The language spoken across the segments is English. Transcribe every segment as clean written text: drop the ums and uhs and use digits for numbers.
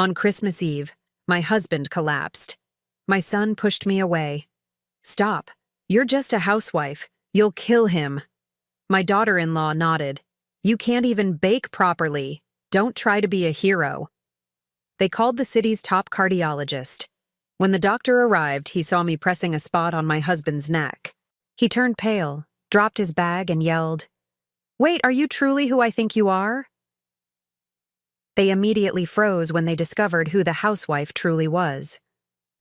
On Christmas Eve, my husband collapsed. My son pushed me away. "Stop. You're just a housewife. You'll kill him." My daughter-in-law nodded. "You can't even bake properly. Don't try to be a hero." They called the city's top cardiologist. When the doctor arrived, he saw me pressing a spot on my husband's neck. He turned pale, dropped his bag, and yelled, "Wait, are you truly who I think you are?" They immediately froze when they discovered who the housewife truly was.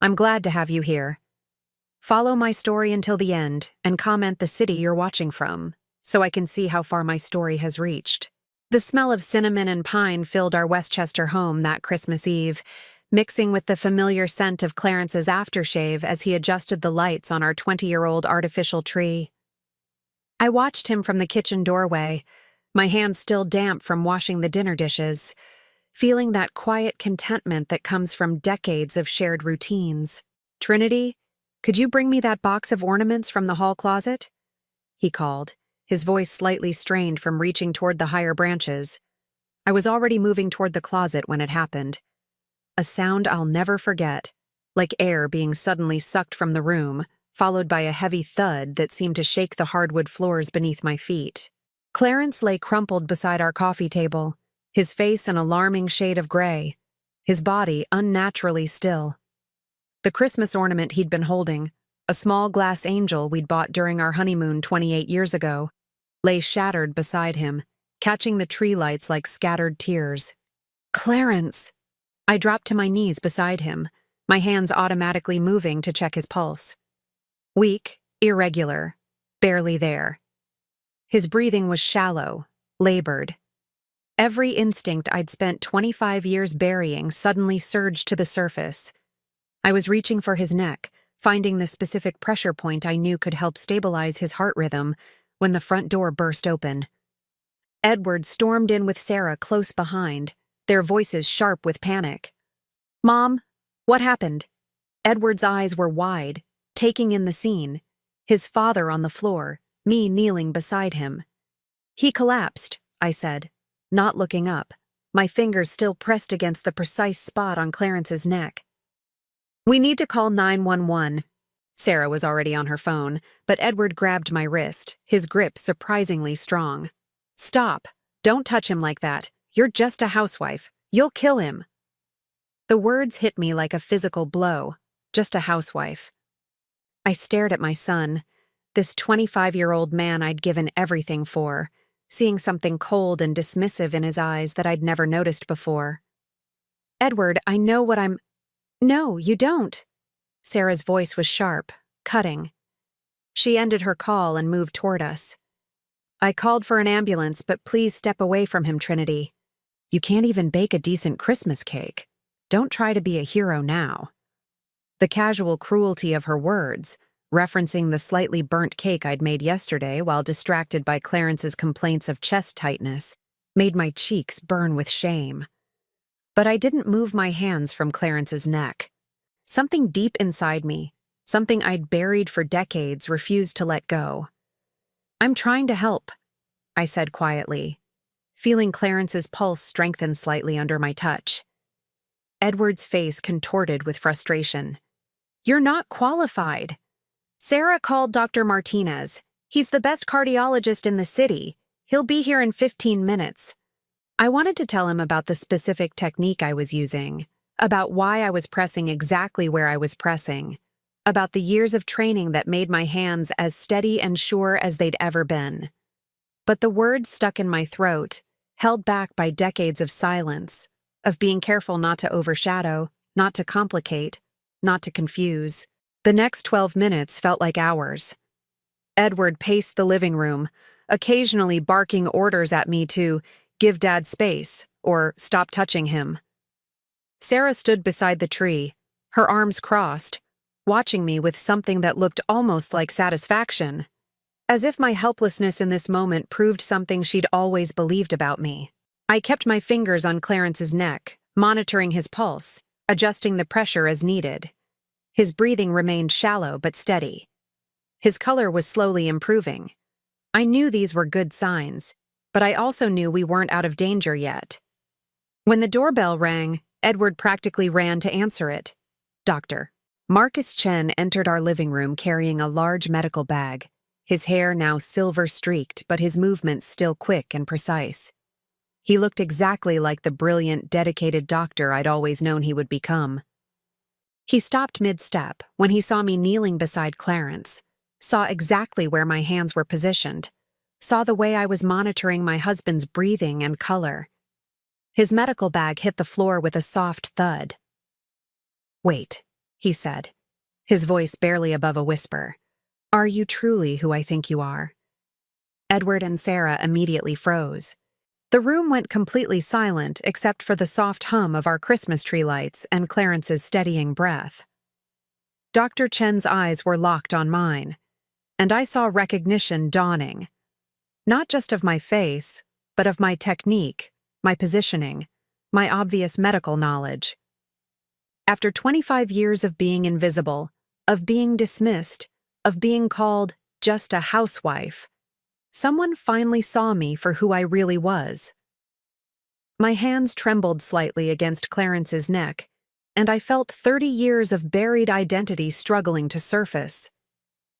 "I'm glad to have you here. Follow my story until the end and comment the city you're watching from, so I can see how far my story has reached." The smell of cinnamon and pine filled our Westchester home that Christmas Eve, mixing with the familiar scent of Clarence's aftershave as he adjusted the lights on our 20-year-old artificial tree. I watched him from the kitchen doorway, my hands still damp from washing the dinner dishes, feeling that quiet contentment that comes from decades of shared routines. "Trinity, could you bring me that box of ornaments from the hall closet?" he called, his voice slightly strained from reaching toward the higher branches. I was already moving toward the closet when it happened. A sound I'll never forget, like air being suddenly sucked from the room, followed by a heavy thud that seemed to shake the hardwood floors beneath my feet. Clarence lay crumpled beside our coffee table, his face an alarming shade of gray, his body unnaturally still. The Christmas ornament he'd been holding, a small glass angel we'd bought during our honeymoon 28 years ago, lay shattered beside him, catching the tree lights like scattered tears. "Clarence!" I dropped to my knees beside him, my hands automatically moving to check his pulse. Weak, irregular, barely there. His breathing was shallow, labored. Every instinct I'd spent 25 years burying suddenly surged to the surface. I was reaching for his neck, finding the specific pressure point I knew could help stabilize his heart rhythm, when the front door burst open. Edward stormed in with Sarah close behind, their voices sharp with panic. "Mom, what happened?" Edward's eyes were wide, taking in the scene, his father on the floor, me kneeling beside him. "He collapsed," I said, not looking up, my fingers still pressed against the precise spot on Clarence's neck. "We need to call 911. Sarah was already on her phone, but Edward grabbed my wrist, his grip surprisingly strong. "Stop. Don't touch him like that. You're just a housewife. You'll kill him." The words hit me like a physical blow. Just a housewife. I stared at my son, this 25-year-old man I'd given everything for, seeing something cold and dismissive in his eyes that I'd never noticed before. "Edward, I know what I'm—" "No, you don't." Sarah's voice was sharp, cutting. She ended her call and moved toward us. "I called for an ambulance, but please step away from him, Trinity. You can't even bake a decent Christmas cake. Don't try to be a hero now." The casual cruelty of her words, referencing the slightly burnt cake I'd made yesterday while distracted by Clarence's complaints of chest tightness, made my cheeks burn with shame. But I didn't move my hands from Clarence's neck. Something deep inside me, something I'd buried for decades, refused to let go. "I'm trying to help," I said quietly, feeling Clarence's pulse strengthen slightly under my touch. Edward's face contorted with frustration. "You're not qualified. Sarah called Dr. Martinez. He's the best cardiologist in the city. He'll be here in 15 minutes. I wanted to tell him about the specific technique I was using, about why I was pressing exactly where I was pressing, about the years of training that made my hands as steady and sure as they'd ever been. But the words stuck in my throat, held back by decades of silence, of being careful not to overshadow, not to complicate, not to confuse. The next 12 minutes felt like hours. Edward paced the living room, occasionally barking orders at me to give Dad space or stop touching him. Sarah stood beside the tree, her arms crossed, watching me with something that looked almost like satisfaction, as if my helplessness in this moment proved something she'd always believed about me. I kept my fingers on Clarence's neck, monitoring his pulse, adjusting the pressure as needed. His breathing remained shallow but steady. His color was slowly improving. I knew these were good signs, but I also knew we weren't out of danger yet. When the doorbell rang, Edward practically ran to answer it. Doctor. Marcus Chen entered our living room carrying a large medical bag, his hair now silver-streaked but his movements still quick and precise. He looked exactly like the brilliant, dedicated doctor I'd always known he would become. He stopped mid-step when he saw me kneeling beside Clarence, saw exactly where my hands were positioned, saw the way I was monitoring my husband's breathing and color. His medical bag hit the floor with a soft thud. "Wait," he said, his voice barely above a whisper. "Are you truly who I think you are?" Edward and Sarah immediately froze. The room went completely silent except for the soft hum of our Christmas tree lights and Clarence's steadying breath. Dr. Chen's eyes were locked on mine, and I saw recognition dawning. Not just of my face, but of my technique, my positioning, my obvious medical knowledge. After 25 years of being invisible, of being dismissed, of being called just a housewife, someone finally saw me for who I really was. My hands trembled slightly against Clarence's neck, and I felt 30 years of buried identity struggling to surface.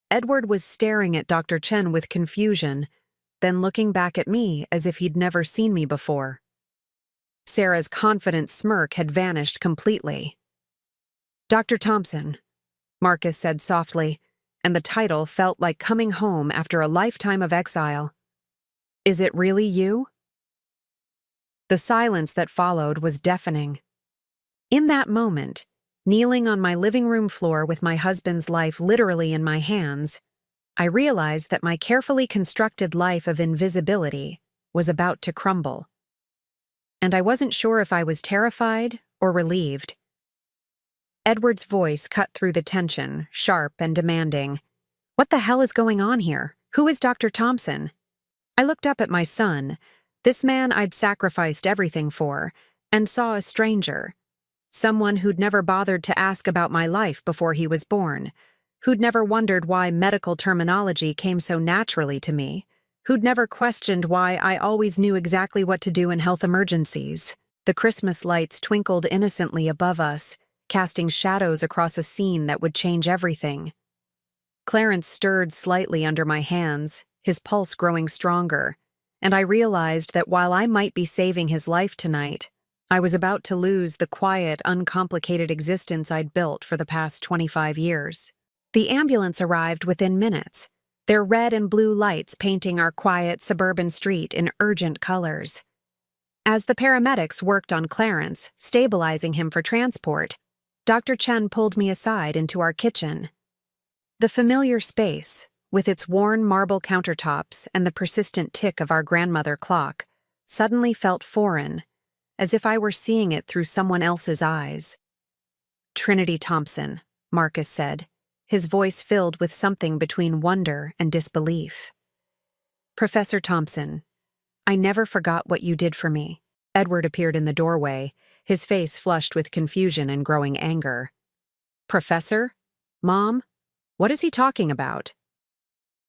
Edward was staring at Dr. Chen with confusion, then looking back at me as if he'd never seen me before. Sarah's confident smirk had vanished completely. "Dr. Thompson," Marcus said softly, and the title felt like coming home after a lifetime of exile. "Is it really you?" The silence that followed was deafening. In that moment, kneeling on my living room floor with my husband's life literally in my hands, I realized that my carefully constructed life of invisibility was about to crumble. And I wasn't sure if I was terrified or relieved. Edward's voice cut through the tension, sharp and demanding. "What the hell is going on here? Who is Dr. Thompson?" I looked up at my son, this man I'd sacrificed everything for, and saw a stranger. Someone who'd never bothered to ask about my life before he was born, who'd never wondered why medical terminology came so naturally to me, who'd never questioned why I always knew exactly what to do in health emergencies. The Christmas lights twinkled innocently above us, casting shadows across a scene that would change everything. Clarence stirred slightly under my hands, his pulse growing stronger, and I realized that while I might be saving his life tonight, I was about to lose the quiet, uncomplicated existence I'd built for the past 25 years. The ambulance arrived within minutes, their red and blue lights painting our quiet suburban street in urgent colors. As the paramedics worked on Clarence, stabilizing him for transport, Dr. Chen pulled me aside into our kitchen. The familiar space, with its worn marble countertops and the persistent tick of our grandmother clock, suddenly felt foreign, as if I were seeing it through someone else's eyes. "Trinity Thompson," Marcus said, his voice filled with something between wonder and disbelief. "Professor Thompson, I never forgot what you did for me." Edward appeared in the doorway, his face flushed with confusion and growing anger. "Professor? Mom? What is he talking about?"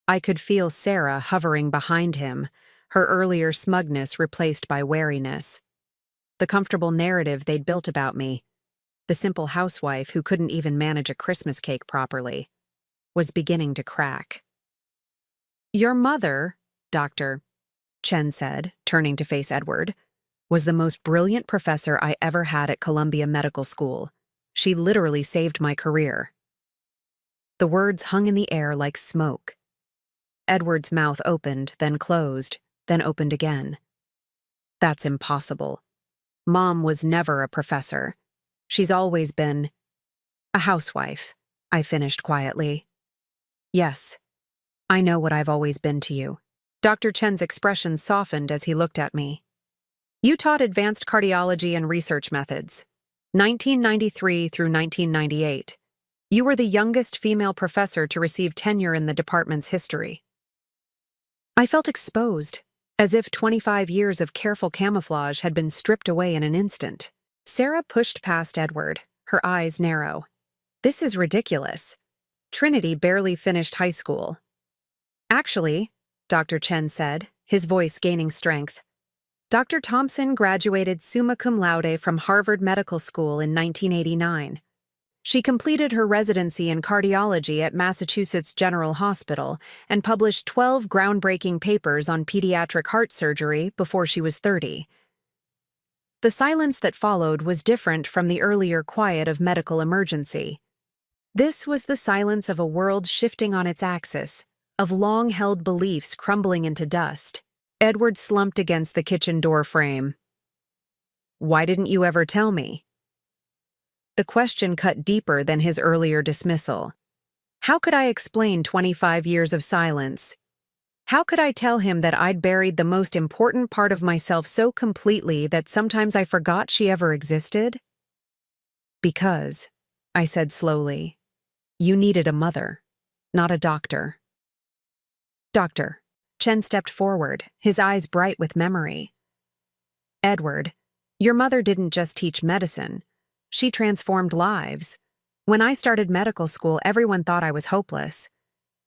I could feel Sarah hovering behind him, her earlier smugness replaced by wariness. The comfortable narrative they'd built about me, the simple housewife who couldn't even manage a Christmas cake properly, was beginning to crack. "Your mother, Dr. Chen said, turning to face Edward, was the most brilliant professor I ever had at Columbia Medical School. She literally saved my career." The words hung in the air like smoke. Edward's mouth opened, then closed, then opened again. "That's impossible. Mom was never a professor. She's always been a housewife," I finished quietly. "Yes, I know what I've always been to you." Dr. Chen's expression softened as he looked at me. "You taught advanced cardiology and research methods, 1993 through 1998. You were the youngest female professor to receive tenure in the department's history." I felt exposed, as if 25 years of careful camouflage had been stripped away in an instant. Sarah pushed past Edward, her eyes narrow. "This is ridiculous. Trinity barely finished high school." "Actually," Dr. Chen said, his voice gaining strength, Dr. Thompson graduated summa cum laude from Harvard Medical School in 1989. She completed her residency in cardiology at Massachusetts General Hospital and published 12 groundbreaking papers on pediatric heart surgery before she was 30. The silence that followed was different from the earlier quiet of medical emergency. This was the silence of a world shifting on its axis, of long-held beliefs crumbling into dust. Edward slumped against the kitchen door frame. "Why didn't you ever tell me?" The question cut deeper than his earlier dismissal. How could I explain 25 years of silence? How could I tell him that I'd buried the most important part of myself so completely that sometimes I forgot she ever existed? "Because," I said slowly, "you needed a mother, not a doctor." "Doctor." Chen stepped forward, his eyes bright with memory. "Edward, your mother didn't just teach medicine. She transformed lives. When I started medical school, everyone thought I was hopeless.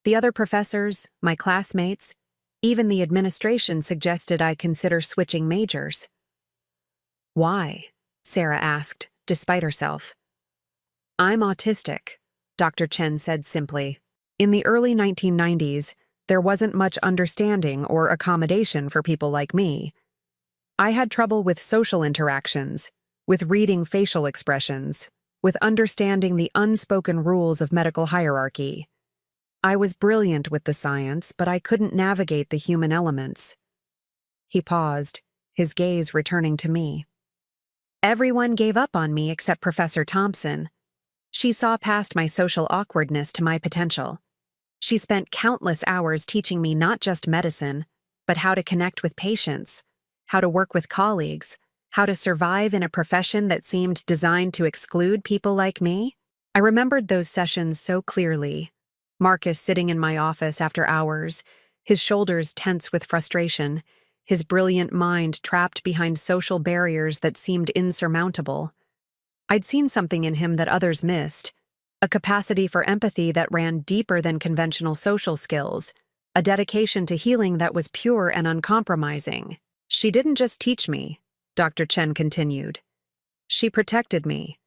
The other professors, my classmates, even the administration suggested I consider switching majors." "Why?" Sarah asked, despite herself. "I'm autistic," Dr. Chen said simply. "In the early 1990s, there wasn't much understanding or accommodation for people like me. I had trouble with social interactions, with reading facial expressions, with understanding the unspoken rules of medical hierarchy. I was brilliant with the science, but I couldn't navigate the human elements." He paused, his gaze returning to me. "Everyone gave up on me except Professor Thompson. She saw past my social awkwardness to my potential. She spent countless hours teaching me not just medicine, but how to connect with patients, how to work with colleagues, how to survive in a profession that seemed designed to exclude people like me." I remembered those sessions so clearly. Marcus sitting in my office after hours, his shoulders tense with frustration, his brilliant mind trapped behind social barriers that seemed insurmountable. I'd seen something in him that others missed. A capacity for empathy that ran deeper than conventional social skills, a dedication to healing that was pure and uncompromising. "She didn't just teach me," Dr. Chen continued. "She protected me.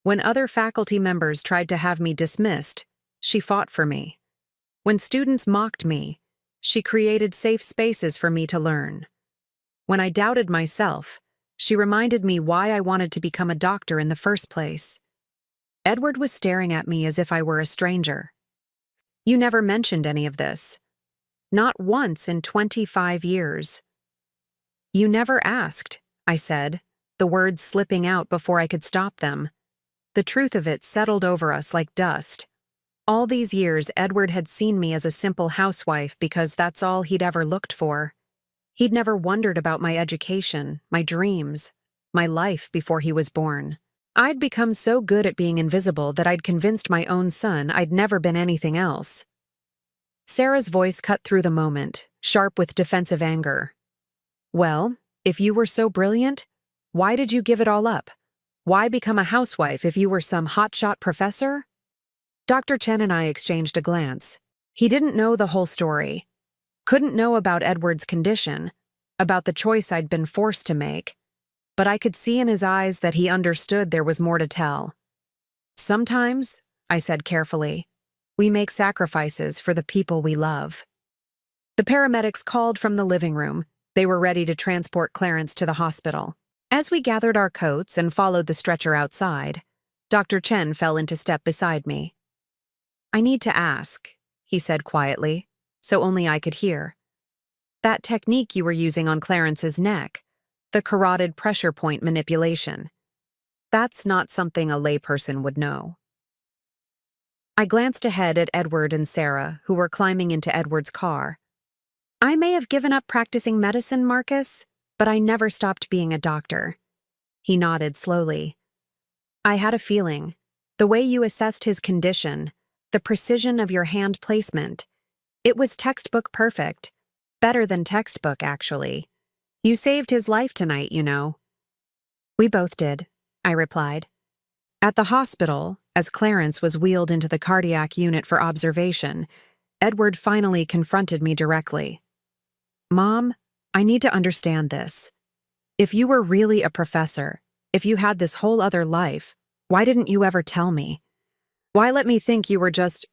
When other faculty members tried to have me dismissed, she fought for me. When students mocked me, she created safe spaces for me to learn. When I doubted myself, she reminded me why I wanted to become a doctor in the first place." Edward was staring at me as if I were a stranger. "You never mentioned any of this. Not once in 25 years. "You never asked," I said, the words slipping out before I could stop them. The truth of it settled over us like dust. All these years, Edward had seen me as a simple housewife because that's all he'd ever looked for. He'd never wondered about my education, my dreams, my life before he was born. I'd become so good at being invisible that I'd convinced my own son I'd never been anything else. Sarah's voice cut through the moment, sharp with defensive anger. "Well, if you were so brilliant, why did you give it all up? Why become a housewife if you were some hotshot professor?" Dr. Chen and I exchanged a glance. He didn't know the whole story. Couldn't know about Edward's condition, about the choice I'd been forced to make. But I could see in his eyes that he understood there was more to tell. "Sometimes," I said carefully, "we make sacrifices for the people we love." The paramedics called from the living room. They were ready to transport Clarence to the hospital. As we gathered our coats and followed the stretcher outside, Dr. Chen fell into step beside me. "I need to ask," he said quietly, so only I could hear. "That technique you were using on Clarence's neck, the carotid pressure point manipulation, that's not something a layperson would know." I glanced ahead at Edward and Sarah, who were climbing into Edward's car. "I may have given up practicing medicine, Marcus, but I never stopped being a doctor." He nodded slowly. "I had a feeling. The way you assessed his condition, the precision of your hand placement, it was textbook perfect. Better than textbook, actually. You saved his life tonight, you know." "We both did," I replied. At the hospital, as Clarence was wheeled into the cardiac unit for observation, Edward finally confronted me directly. "Mom, I need to understand this. If you were really a professor, if you had this whole other life, why didn't you ever tell me? Why let me think you were just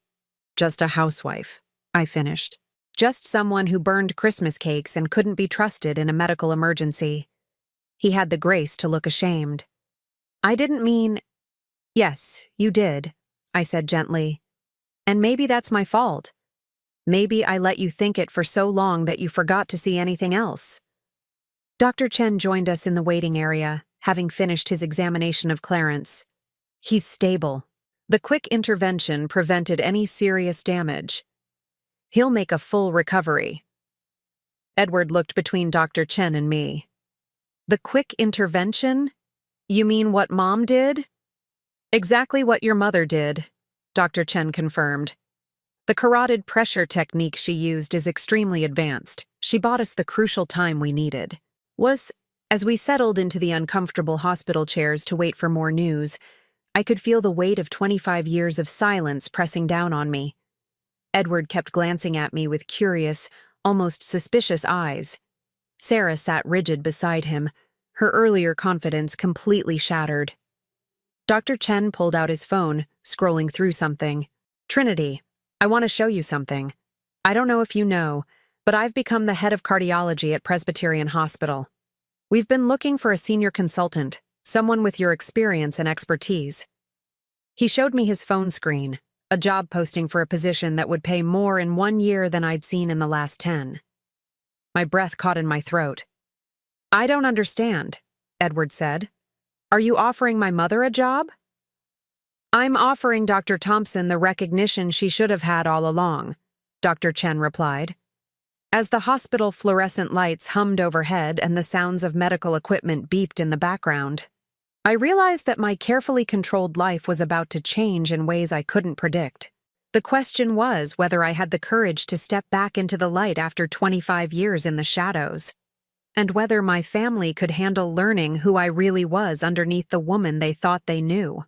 a housewife? I finished. Just someone who burned Christmas cakes and couldn't be trusted in a medical emergency. He had the grace to look ashamed. I didn't mean— Yes, you did, I said gently. And maybe that's my fault. Maybe I let you think it for so long that you forgot to see anything else. Dr. Chen joined us in the waiting area, having finished his examination of Clarence. He's stable. The quick intervention prevented any serious damage. He'll make a full recovery. Edward looked between Dr. Chen and me. The quick intervention? You mean what Mom did? Exactly what your mother did, Dr. Chen confirmed. The carotid pressure technique she used is extremely advanced. She bought us the crucial time we needed. As we settled into the uncomfortable hospital chairs to wait for more news, I could feel the weight of 25 years of silence pressing down on me. Edward kept glancing at me with curious, almost suspicious eyes. Sarah sat rigid beside him, her earlier confidence completely shattered. Dr. Chen pulled out his phone, scrolling through something. Trinity, I want to show you something. I don't know if you know, but I've become the head of cardiology at Presbyterian Hospital. We've been looking for a senior consultant, someone with your experience and expertise. He showed me his phone screen, a job posting for a position that would pay more in 1 year than I'd seen in the last 10. My breath caught in my throat. I don't understand, Edward said. Are you offering my mother a job? I'm offering Dr. Thompson the recognition she should have had all along, Dr. Chen replied. As the hospital fluorescent lights hummed overhead and the sounds of medical equipment beeped in the background, I realized that my carefully controlled life was about to change in ways I couldn't predict. The question was whether I had the courage to step back into the light after 25 years in the shadows, and whether my family could handle learning who I really was underneath the woman they thought they knew.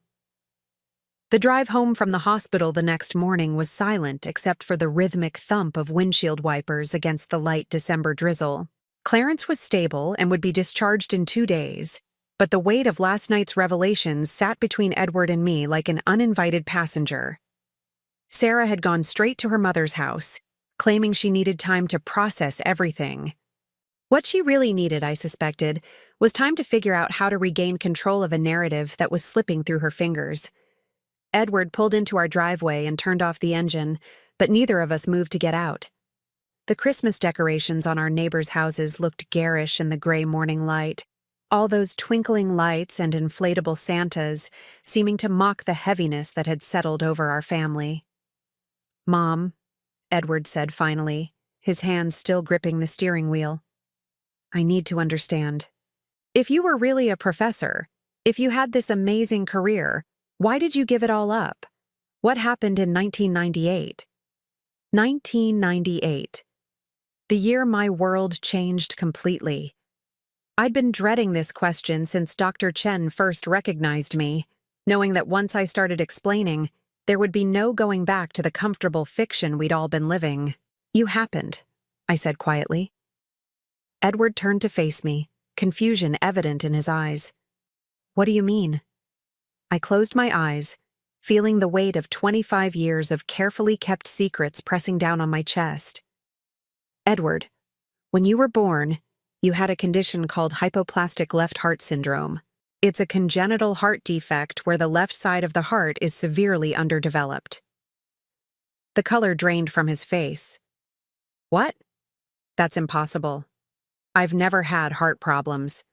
The drive home from the hospital the next morning was silent except for the rhythmic thump of windshield wipers against the light December drizzle. Clarence was stable and would be discharged in 2 days, but the weight of last night's revelations sat between Edward and me like an uninvited passenger. Sarah had gone straight to her mother's house, claiming she needed time to process everything. What she really needed, I suspected, was time to figure out how to regain control of a narrative that was slipping through her fingers. Edward pulled into our driveway and turned off the engine, but neither of us moved to get out. The Christmas decorations on our neighbors' houses looked garish in the gray morning light, all those twinkling lights and inflatable Santas seeming to mock the heaviness that had settled over our family. Mom, Edward said finally, his hands still gripping the steering wheel. I need to understand. If you were really a professor, if you had this amazing career, why did you give it all up? What happened in 1998? 1998. The year my world changed completely. I'd been dreading this question since Dr. Chen first recognized me, knowing that once I started explaining, there would be no going back to the comfortable fiction we'd all been living. You happened, I said quietly. Edward turned to face me, confusion evident in his eyes. What do you mean? I closed my eyes, feeling the weight of 25 years of carefully kept secrets pressing down on my chest. Edward, when you were born, you had a condition called hypoplastic left heart syndrome. It's a congenital heart defect where the left side of the heart is severely underdeveloped. The color drained from his face. What? That's impossible. I've never had heart problems.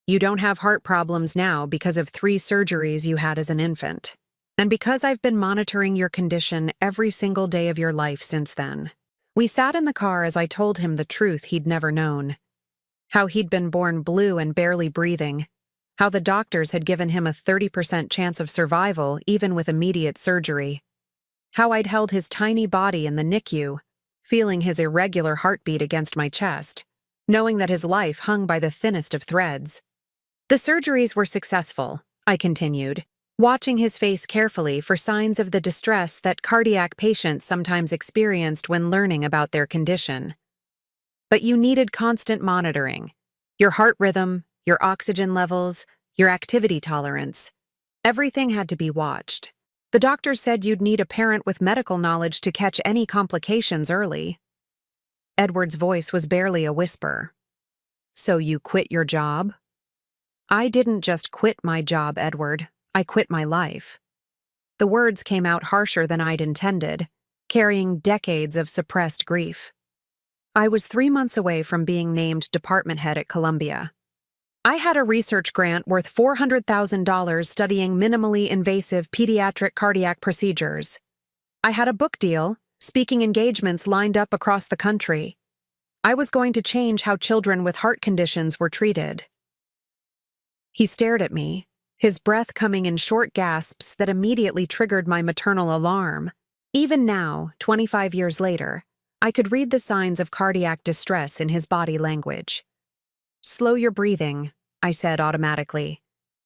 You don't have heart problems now because of 3 surgeries you had as an infant, and because I've been monitoring your condition every single day of your life since then. We sat in the car as I told him the truth he'd never known. How he'd been born blue and barely breathing. How the doctors had given him a 30% chance of survival even with immediate surgery. How I'd held his tiny body in the NICU, feeling his irregular heartbeat against my chest, knowing that his life hung by the thinnest of threads. The surgeries were successful, I continued, watching his face carefully for signs of the distress that cardiac patients sometimes experienced when learning about their condition. But you needed constant monitoring. Your heart rhythm, your oxygen levels, your activity tolerance. Everything had to be watched. The doctor said you'd need a parent with medical knowledge to catch any complications early. Edward's voice was barely a whisper. So you quit your job? I didn't just quit my job, Edward. I quit my life. The words came out harsher than I'd intended, carrying decades of suppressed grief. I was 3 months away from being named department head at Columbia. I had a research grant worth $400,000 studying minimally invasive pediatric cardiac procedures. I had a book deal, speaking engagements lined up across the country. I was going to change how children with heart conditions were treated. He stared at me, his breath coming in short gasps that immediately triggered my maternal alarm. Even now, 25 years later, I could read the signs of cardiac distress in his body language. Slow your breathing, I said automatically.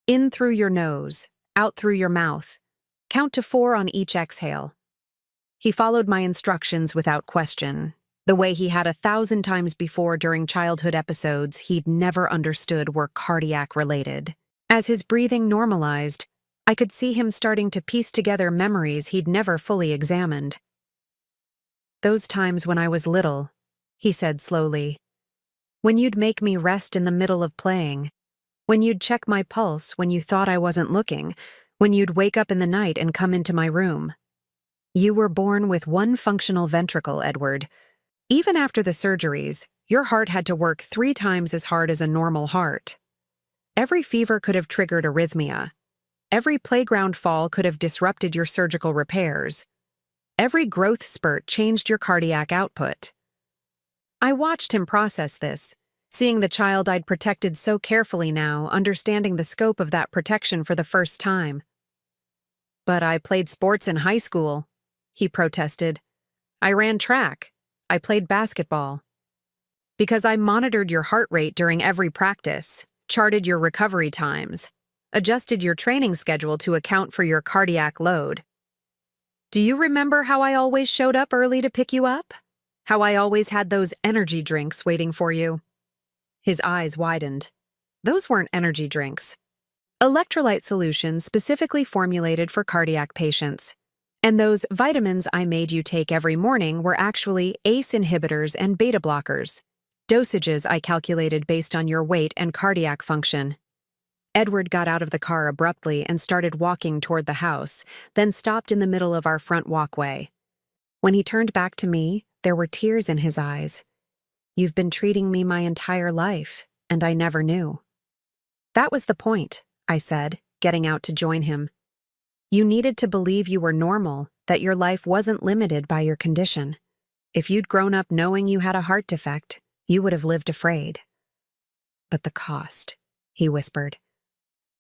In through your nose, out through your mouth. Count to 4 on each exhale. He followed my instructions without question, the way he had 1,000 times before during childhood episodes he'd never understood were cardiac-related. As his breathing normalized, I could see him starting to piece together memories he'd never fully examined. Those times when I was little, he said slowly. When you'd make me rest in the middle of playing. When you'd check my pulse when you thought I wasn't looking. When you'd wake up in the night and come into my room. You were born with one functional ventricle, Edward. Even after the surgeries, your heart had to work 3 times as hard as a normal heart. Every fever could have triggered arrhythmia. Every playground fall could have disrupted your surgical repairs. Every growth spurt changed your cardiac output. I watched him process this, seeing the child I'd protected so carefully now, understanding the scope of that protection for the first time. But I played sports in high school, he protested. I ran track. I played basketball. Because I monitored your heart rate during every practice, charted your recovery times, adjusted your training schedule to account for your cardiac load. Do you remember how I always showed up early to pick you up? How I always had those energy drinks waiting for you? His eyes widened. Those weren't energy drinks. Electrolyte solutions specifically formulated for cardiac patients. And those vitamins I made you take every morning were actually ACE inhibitors and beta blockers, dosages I calculated based on your weight and cardiac function. Edward got out of the car abruptly and started walking toward the house, then stopped in the middle of our front walkway. When he turned back to me, there were tears in his eyes. You've been treating me my entire life, and I never knew. That was the point, I said, getting out to join him. You needed to believe you were normal, that your life wasn't limited by your condition. If you'd grown up knowing you had a heart defect, you would have lived afraid. But the cost, he whispered.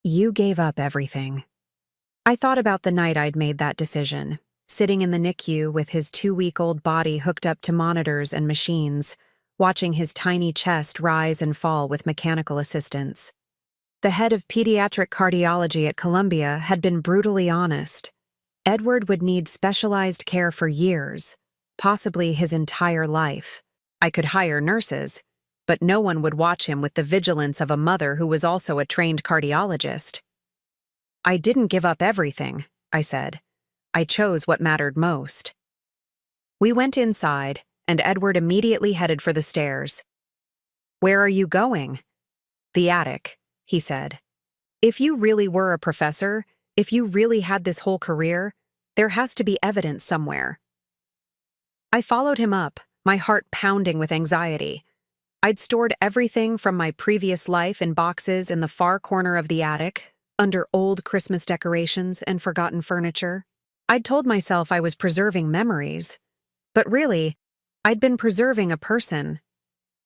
You gave up everything. I thought about the night I'd made that decision, sitting in the NICU with his 2-week-old body hooked up to monitors and machines, watching his tiny chest rise and fall with mechanical assistance. The head of pediatric cardiology at Columbia had been brutally honest. Edward would need specialized care for years, possibly his entire life. I could hire nurses, but no one would watch him with the vigilance of a mother who was also a trained cardiologist. I didn't give up everything, I said. I chose what mattered most. We went inside, and Edward immediately headed for the stairs. Where are you going? The attic, he said. If you really were a professor, if you really had this whole career, there has to be evidence somewhere. I followed him up, my heart pounding with anxiety. I'd stored everything from my previous life in boxes in the far corner of the attic, under old Christmas decorations and forgotten furniture. I'd told myself I was preserving memories, but really, I'd been preserving a person,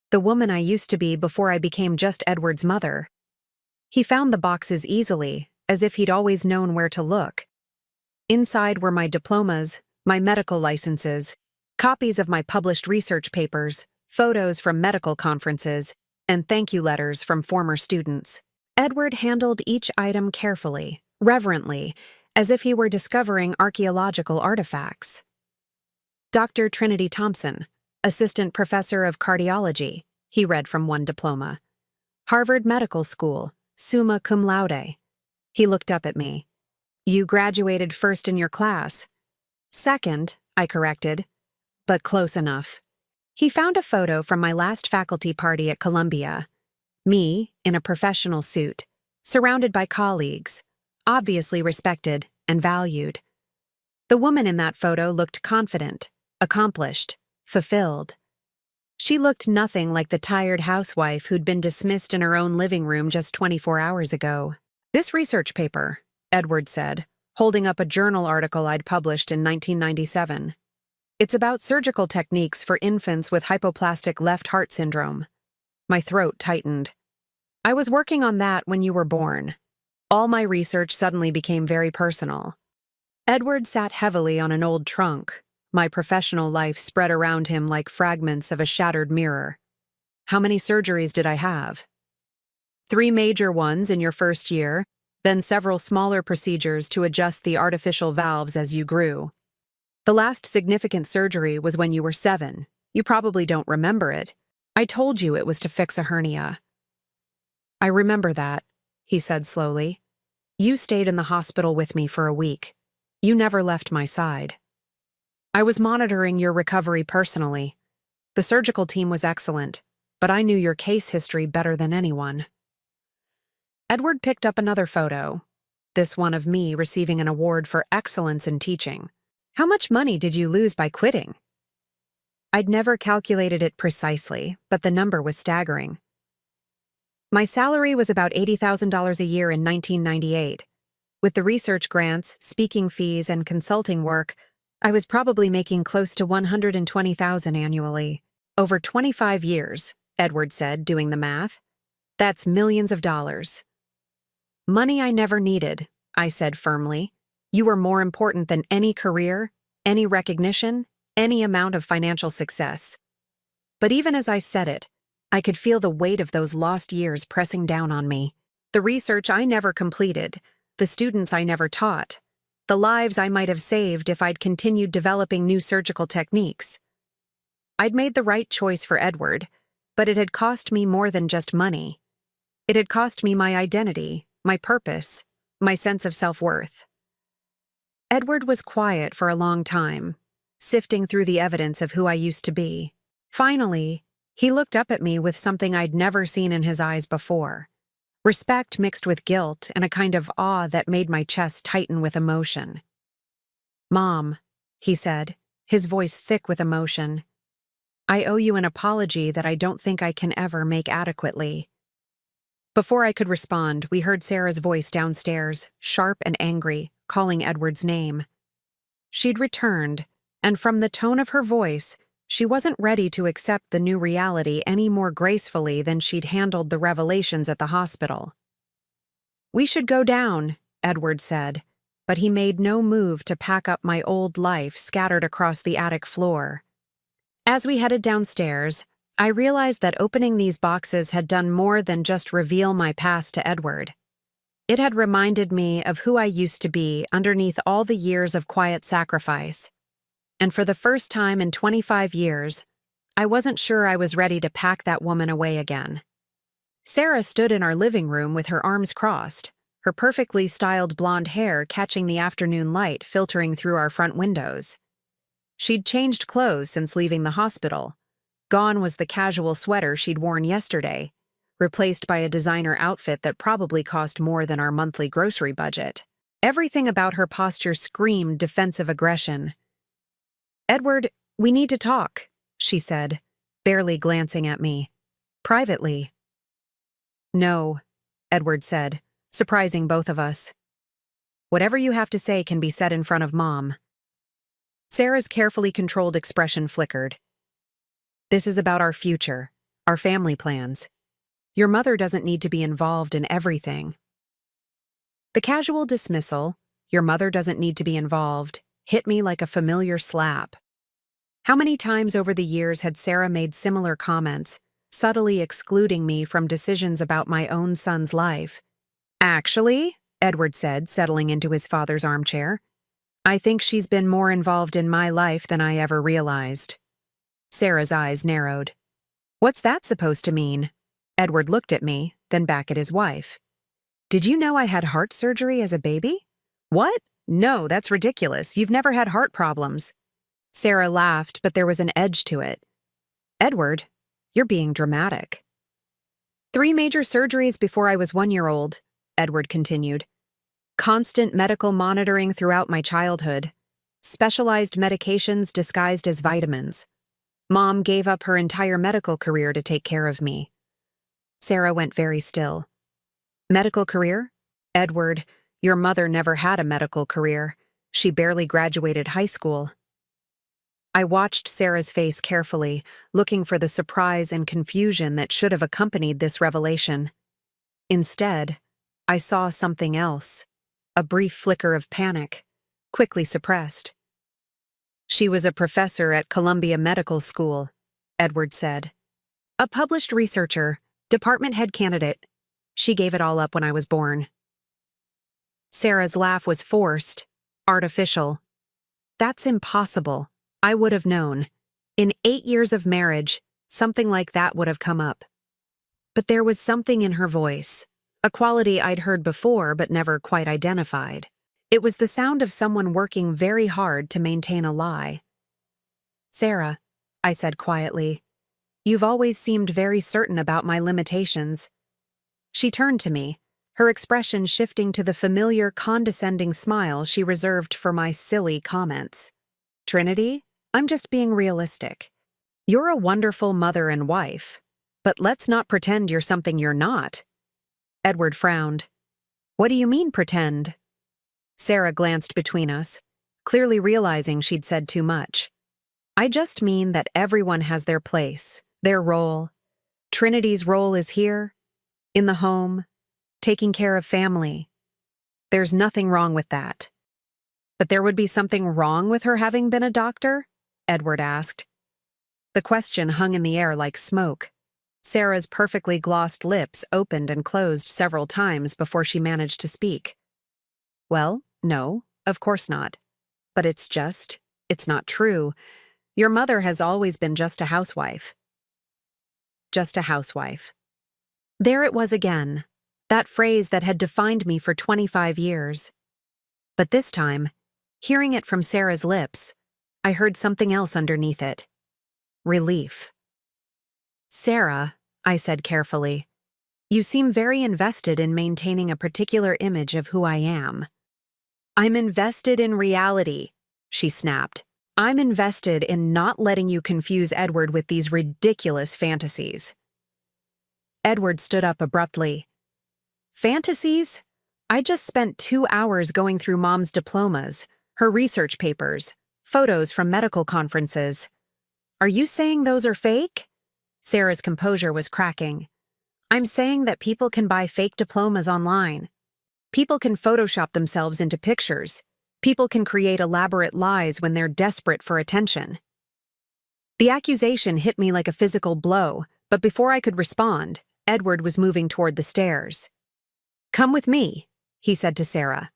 the woman I used to be before I became just Edward's mother. He found the boxes easily, as if he'd always known where to look. Inside were my diplomas, my medical licenses, copies of my published research papers, photos from medical conferences, and thank you letters from former students. Edward handled each item carefully, reverently, as if he were discovering archaeological artifacts. Dr. Trinity Thompson, Assistant Professor of Cardiology, he read from one diploma. Harvard Medical School, summa cum laude. He looked up at me. You graduated first in your class. Second, I corrected, but close enough. He found a photo from my last faculty party at Columbia. Me, in a professional suit, surrounded by colleagues, obviously respected and valued. The woman in that photo looked confident, accomplished, fulfilled. She looked nothing like the tired housewife who'd been dismissed in her own living room just 24 hours ago. This research paper, Edward said, holding up a journal article I'd published in 1997. It's about surgical techniques for infants with hypoplastic left heart syndrome. My throat tightened. I was working on that when you were born. All my research suddenly became very personal. Edward sat heavily on an old trunk, my professional life spread around him like fragments of a shattered mirror. How many surgeries did I have? 3 major ones in your first year, then several smaller procedures to adjust the artificial valves as you grew. The last significant surgery was when you were 7. You probably don't remember it. I told you it was to fix a hernia. I remember that, he said slowly. You stayed in the hospital with me for a week. You never left my side. I was monitoring your recovery personally. The surgical team was excellent, but I knew your case history better than anyone. Edward picked up another photo, this one of me receiving an award for excellence in teaching. How much money did you lose by quitting? I'd never calculated it precisely, but the number was staggering. My salary was about $80,000 a year in 1998. With the research grants, speaking fees, and consulting work, I was probably making close to $120,000 annually. Over 25 years, Edward said, doing the math. That's millions of dollars. Money I never needed, I said firmly. You were more important than any career, any recognition, any amount of financial success. But even as I said it, I could feel the weight of those lost years pressing down on me. The research I never completed, the students I never taught, the lives I might have saved if I'd continued developing new surgical techniques. I'd made the right choice for Edward, but it had cost me more than just money. It had cost me my identity, my purpose, my sense of self-worth. Edward was quiet for a long time, sifting through the evidence of who I used to be. Finally, he looked up at me with something I'd never seen in his eyes before. Respect mixed with guilt and a kind of awe that made my chest tighten with emotion. Mom, he said, his voice thick with emotion. I owe you an apology that I don't think I can ever make adequately. Before I could respond, we heard Sarah's voice downstairs, sharp and angry, calling Edward's name. She'd returned, and from the tone of her voice, she wasn't ready to accept the new reality any more gracefully than she'd handled the revelations at the hospital. We should go down, Edward said, but he made no move to pack up my old life scattered across the attic floor. As we headed downstairs, I realized that opening these boxes had done more than just reveal my past to Edward. It had reminded me of who I used to be underneath all the years of quiet sacrifice. And for the first time in 25 years, I wasn't sure I was ready to pack that woman away again. Sarah stood in our living room with her arms crossed, her perfectly styled blonde hair catching the afternoon light filtering through our front windows. She'd changed clothes since leaving the hospital. Gone was the casual sweater she'd worn yesterday, replaced by a designer outfit that probably cost more than our monthly grocery budget. Everything about her posture screamed defensive aggression. Edward, we need to talk, she said, barely glancing at me. Privately. No, Edward said, surprising both of us. Whatever you have to say can be said in front of Mom. Sarah's carefully controlled expression flickered. This is about our future, our family plans. Your mother doesn't need to be involved in everything. The casual dismissal, your mother doesn't need to be involved, hit me like a familiar slap. How many times over the years had Sarah made similar comments, subtly excluding me from decisions about my own son's life? Actually, Edward said, settling into his father's armchair, I think she's been more involved in my life than I ever realized. Sarah's eyes narrowed. What's that supposed to mean? Edward looked at me, then back at his wife. Did you know I had heart surgery as a baby? What? No, that's ridiculous. You've never had heart problems. Sarah laughed, but there was an edge to it. Edward, you're being dramatic. 3 major surgeries before I was 1 year old, Edward continued. Constant medical monitoring throughout my childhood. Specialized medications disguised as vitamins. Mom gave up her entire medical career to take care of me. Sarah went very still. Medical career? Edward, your mother never had a medical career. She barely graduated high school. I watched Sarah's face carefully, looking for the surprise and confusion that should have accompanied this revelation. Instead, I saw something else, a brief flicker of panic, quickly suppressed. She was a professor at Columbia Medical School, Edward said. A published researcher, department head candidate. She gave it all up when I was born. Sarah's laugh was forced, artificial. That's impossible. I would have known. In 8 years of marriage, something like that would have come up. But there was something in her voice, a quality I'd heard before but never quite identified. It was the sound of someone working very hard to maintain a lie. Sarah, I said quietly, you've always seemed very certain about my limitations. She turned to me, her expression shifting to the familiar condescending smile she reserved for my silly comments. Trinity? I'm just being realistic. You're a wonderful mother and wife, but let's not pretend you're something you're not. Edward frowned. What do you mean, pretend? Sarah glanced between us, clearly realizing she'd said too much. I just mean that everyone has their place, their role. Trinity's role is here, in the home, taking care of family. There's nothing wrong with that. But there would be something wrong with her having been a doctor? Edward asked. The question hung in the air like smoke. Sarah's perfectly glossed lips opened and closed several times before she managed to speak. Well, no, of course not. But it's not true. Your mother has always been just a housewife. Just a housewife. There it was again, that phrase that had defined me for 25 years. But this time, hearing it from Sarah's lips, I heard something else underneath it. Relief. Sarah, I said carefully, you seem very invested in maintaining a particular image of who I am. I'm invested in reality, she snapped. I'm invested in not letting you confuse Edward with these ridiculous fantasies. Edward stood up abruptly. Fantasies? I just spent 2 hours going through Mom's diplomas, her research papers, photos from medical conferences. Are you saying those are fake? Sarah's composure was cracking. I'm saying that people can buy fake diplomas online. People can Photoshop themselves into pictures. People can create elaborate lies when they're desperate for attention. The accusation hit me like a physical blow, but before I could respond, Edward was moving toward the stairs. Come with me, he said to Sarah.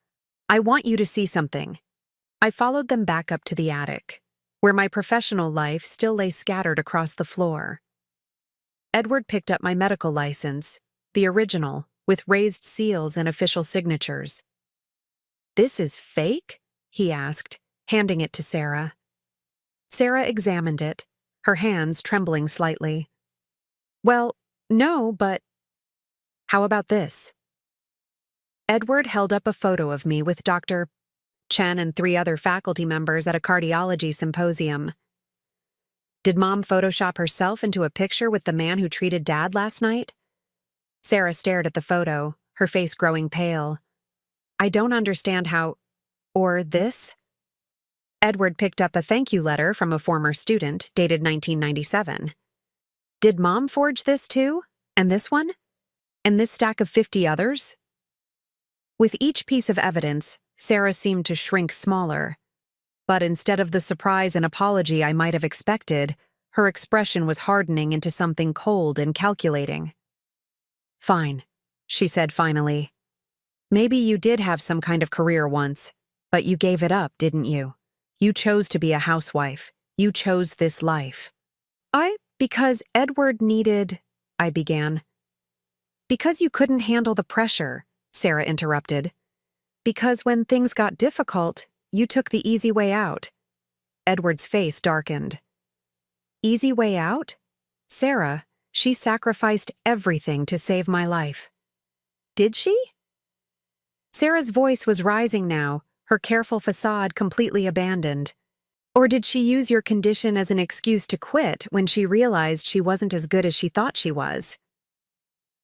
I want you to see something. I followed them back up to the attic, where my professional life still lay scattered across the floor. Edward picked up my medical license, the original, with raised seals and official signatures. This is fake? He asked, handing it to Sarah. Sarah examined it, her hands trembling slightly. Well, no, but how about this? Edward held up a photo of me with Dr. Chen and 3 other faculty members at a cardiology symposium. Did Mom Photoshop herself into a picture with the man who treated Dad last night? Sarah stared at the photo, her face growing pale. I don't understand how... Or this? Edward picked up a thank you letter from a former student, dated 1997. Did Mom forge this too? And this one? And this stack of 50 others? With each piece of evidence, Sarah seemed to shrink smaller. But instead of the surprise and apology I might have expected, her expression was hardening into something cold and calculating. Fine, she said finally. Maybe you did have some kind of career once, but you gave it up, didn't you? You chose to be a housewife. You chose this life. Because Edward needed... I began. Because you couldn't handle the pressure, Sarah interrupted. Because when things got difficult, you took the easy way out. Edward's face darkened. Easy way out? Sarah, she sacrificed everything to save my life. Did she? Sarah's voice was rising now, her careful facade completely abandoned. Or did she use your condition as an excuse to quit when she realized she wasn't as good as she thought she was?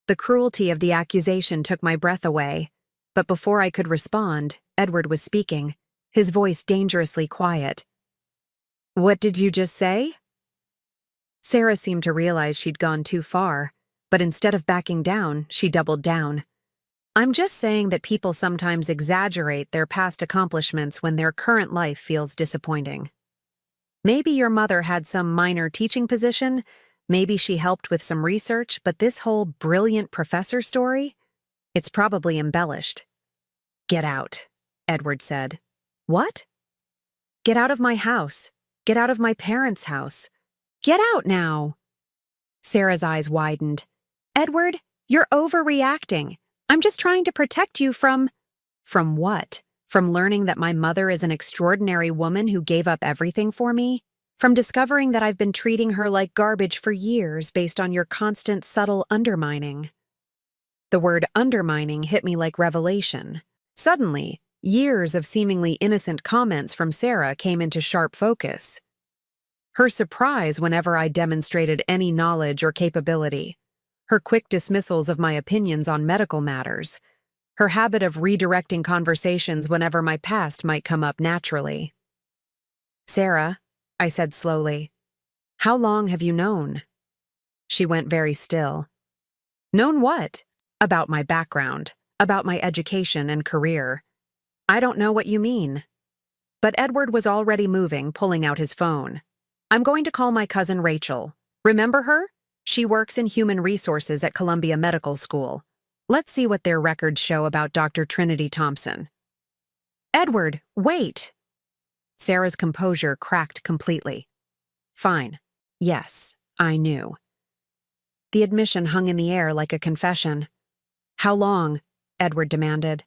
The cruelty of the accusation took my breath away, but before I could respond, Edward was speaking, his voice dangerously quiet. What did you just say? Sarah seemed to realize she'd gone too far, but instead of backing down, she doubled down. I'm just saying that people sometimes exaggerate their past accomplishments when their current life feels disappointing. Maybe your mother had some minor teaching position, maybe she helped with some research, but this whole brilliant professor story? It's probably embellished. Get out, Edward said. What? Get out of my house. Get out of my parents' house. Get out now. Sarah's eyes widened. Edward, you're overreacting. I'm just trying to protect you from… From what? From learning that my mother is an extraordinary woman who gave up everything for me? From discovering that I've been treating her like garbage for years based on your constant subtle undermining? The word undermining hit me like revelation. Suddenly, years of seemingly innocent comments from Sarah came into sharp focus. Her surprise whenever I demonstrated any knowledge or capability, her quick dismissals of my opinions on medical matters, her habit of redirecting conversations whenever my past might come up naturally. Sarah, I said slowly, how long have you known? She went very still. Known what? About my background, about my education and career. I don't know what you mean. But Edward was already moving, pulling out his phone. I'm going to call my cousin Rachel. Remember her? She works in human resources at Columbia Medical School. Let's see what their records show about Dr. Trinity Thompson. Edward, wait! Sarah's composure cracked completely. Fine. Yes, I knew. The admission hung in the air like a confession. How long? Edward demanded.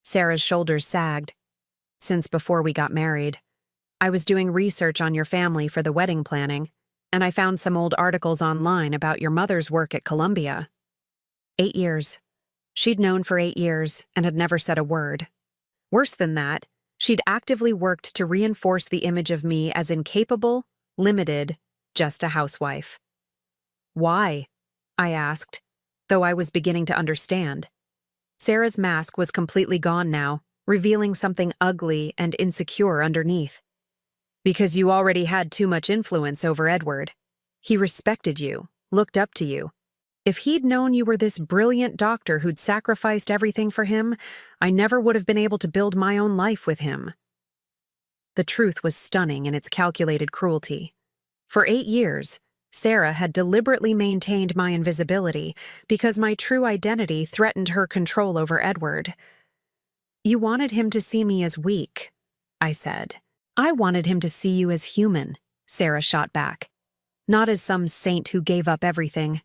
Sarah's shoulders sagged. Since before we got married. I was doing research on your family for the wedding planning, and I found some old articles online about your mother's work at Columbia. 8 years. She'd known for 8 years and had never said a word. Worse than that, she'd actively worked to reinforce the image of me as incapable, limited, just a housewife. Why? I asked, though I was beginning to understand. Sarah's mask was completely gone now, revealing something ugly and insecure underneath. Because you already had too much influence over Edward. He respected you, looked up to you. If he'd known you were this brilliant doctor who'd sacrificed everything for him, I never would have been able to build my own life with him. The truth was stunning in its calculated cruelty. For 8 years, Sarah had deliberately maintained my invisibility because my true identity threatened her control over Edward. You wanted him to see me as weak, I said. I wanted him to see you as human, Sarah shot back. Not as some saint who gave up everything.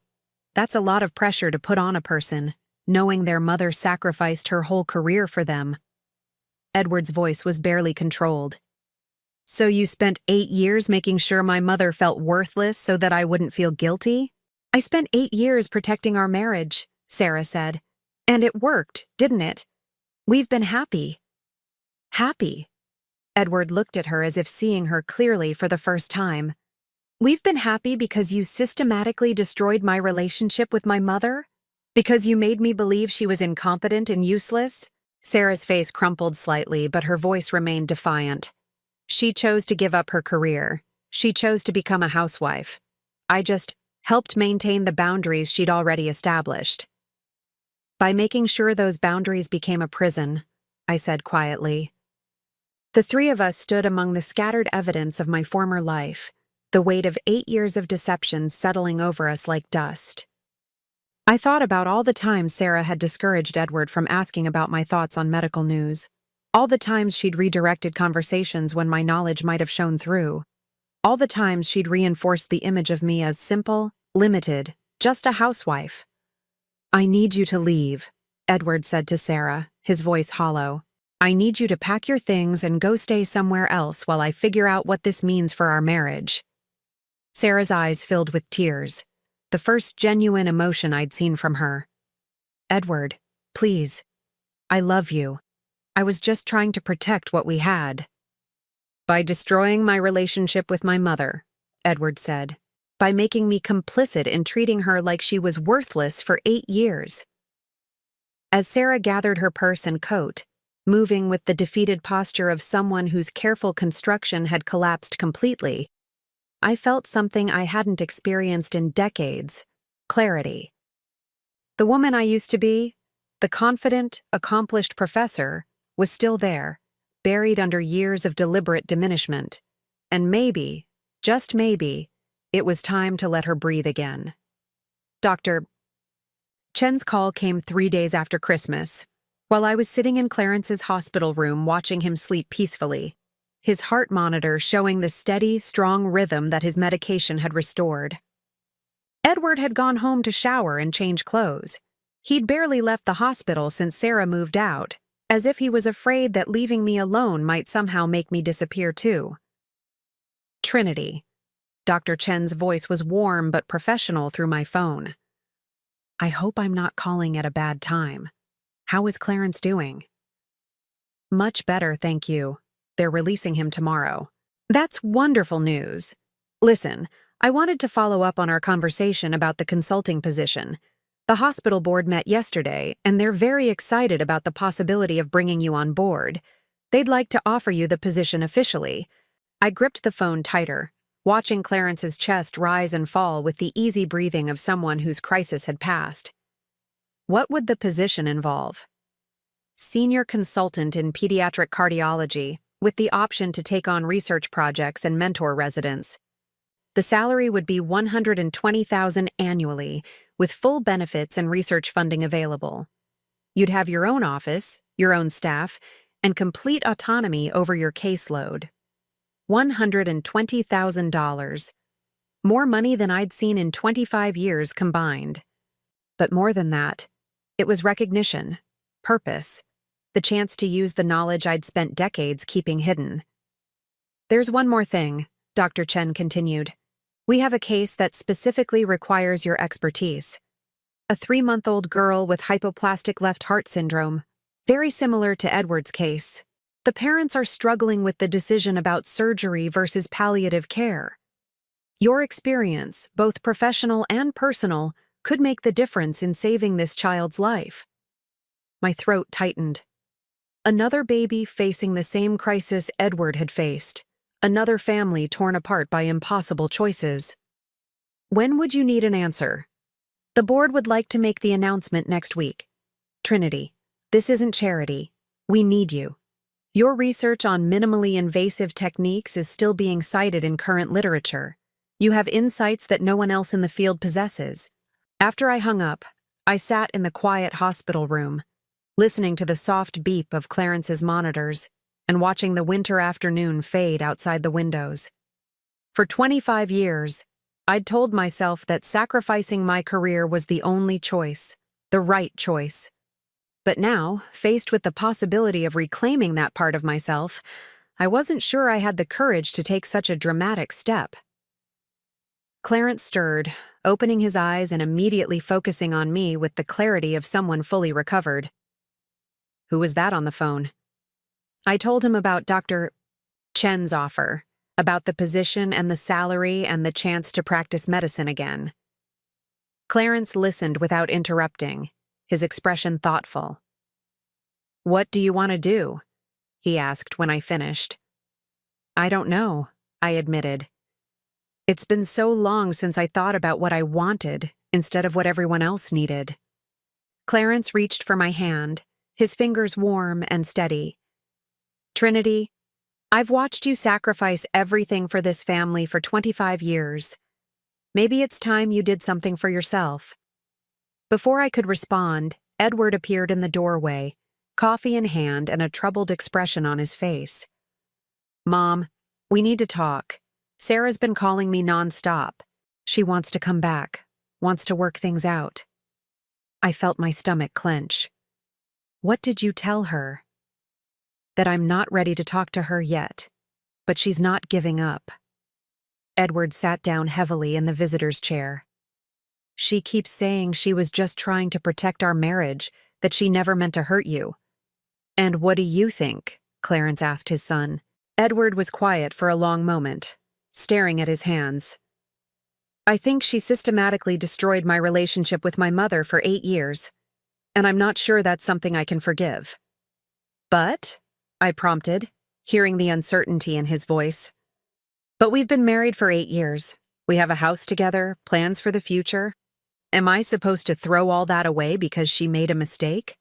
That's a lot of pressure to put on a person, knowing their mother sacrificed her whole career for them. Edward's voice was barely controlled. So you spent 8 years making sure my mother felt worthless so that I wouldn't feel guilty? I spent 8 years protecting our marriage, Sarah said. And it worked, didn't it? We've been happy. Happy? Edward looked at her as if seeing her clearly for the first time. We've been happy because you systematically destroyed my relationship with my mother? Because you made me believe she was incompetent and useless? Sarah's face crumpled slightly, but her voice remained defiant. She chose to give up her career. She chose to become a housewife. I just helped maintain the boundaries she'd already established. By making sure those boundaries became a prison, I said quietly. The three of us stood among the scattered evidence of my former life, the weight of 8 years of deception settling over us like dust. I thought about all the times Sarah had discouraged Edward from asking about my thoughts on medical news, all the times she'd redirected conversations when my knowledge might have shone through, all the times she'd reinforced the image of me as simple, limited, just a housewife. I need you to leave, Edward said to Sarah, his voice hollow. I need you to pack your things and go stay somewhere else while I figure out what this means for our marriage. Sarah's eyes filled with tears, the first genuine emotion I'd seen from her. Edward, please. I love you. I was just trying to protect what we had. By destroying my relationship with my mother, Edward said. By making me complicit in treating her like she was worthless for 8 years. As Sarah gathered her purse and coat, moving with the defeated posture of someone whose careful construction had collapsed completely, I felt something I hadn't experienced in decades: clarity. The woman I used to be, the confident, accomplished professor, was still there, buried under years of deliberate diminishment, and maybe, just maybe, it was time to let her breathe again. Dr. Chen's call came 3 days after Christmas, while I was sitting in Clarence's hospital room watching him sleep peacefully, his heart monitor showing the steady, strong rhythm that his medication had restored. Edward had gone home to shower and change clothes. He'd barely left the hospital since Sarah moved out, as if he was afraid that leaving me alone might somehow make me disappear too. Trinity. Dr. Chen's voice was warm but professional through my phone. I hope I'm not calling at a bad time. How is Clarence doing? Much better, thank you. They're releasing him tomorrow. That's wonderful news. Listen, I wanted to follow up on our conversation about the consulting position. The hospital board met yesterday, and they're very excited about the possibility of bringing you on board. They'd like to offer you the position officially. I gripped the phone tighter, watching Clarence's chest rise and fall with the easy breathing of someone whose crisis had passed. What would the position involve? Senior consultant in pediatric cardiology, with the option to take on research projects and mentor residents. The salary would be $120,000 annually, with full benefits and research funding available. You'd have your own office, your own staff, and complete autonomy over your caseload. $120,000. More money than I'd seen in 25 years combined. But more than that, it was recognition, purpose, the chance to use the knowledge I'd spent decades keeping hidden. There's one more thing, Dr. Chen continued. We have a case that specifically requires your expertise. A 3-month-old girl with hypoplastic left heart syndrome, very similar to Edward's case. The parents are struggling with the decision about surgery versus palliative care. Your experience, both professional and personal, could make the difference in saving this child's life. My throat tightened. Another baby facing the same crisis Edward had faced. Another family torn apart by impossible choices. When would you need an answer? The board would like to make the announcement next week. Trinity, this isn't charity. We need you. Your research on minimally invasive techniques is still being cited in current literature. You have insights that no one else in the field possesses. After I hung up, I sat in the quiet hospital room, listening to the soft beep of Clarence's monitors and watching the winter afternoon fade outside the windows. For 25 years, I'd told myself that sacrificing my career was the only choice, the right choice. But now, faced with the possibility of reclaiming that part of myself, I wasn't sure I had the courage to take such a dramatic step. Clarence stirred, opening his eyes and immediately focusing on me with the clarity of someone fully recovered. Who was that on the phone? I told him about Dr. Chen's offer, about the position and the salary and the chance to practice medicine again. Clarence listened without interrupting, his expression thoughtful. What do you want to do? He asked when I finished. I don't know, I admitted. It's been so long since I thought about what I wanted instead of what everyone else needed. Clarence reached for my hand, his fingers warm and steady. Trinity, I've watched you sacrifice everything for this family for 25 years. Maybe it's time you did something for yourself. Before I could respond, Edward appeared in the doorway, coffee in hand and a troubled expression on his face. Mom, we need to talk. Sarah's been calling me nonstop. She wants to come back, wants to work things out. I felt my stomach clench. What did you tell her? That I'm not ready to talk to her yet, but she's not giving up. Edward sat down heavily in the visitor's chair. She keeps saying she was just trying to protect our marriage, that she never meant to hurt you. And what do you think? Clarence asked his son. Edward was quiet for a long moment, staring at his hands. I think she systematically destroyed my relationship with my mother for 8 years, and I'm not sure that's something I can forgive. But, I prompted, hearing the uncertainty in his voice. But we've been married for 8 years. We have a house together, plans for the future. Am I supposed to throw all that away because she made a mistake?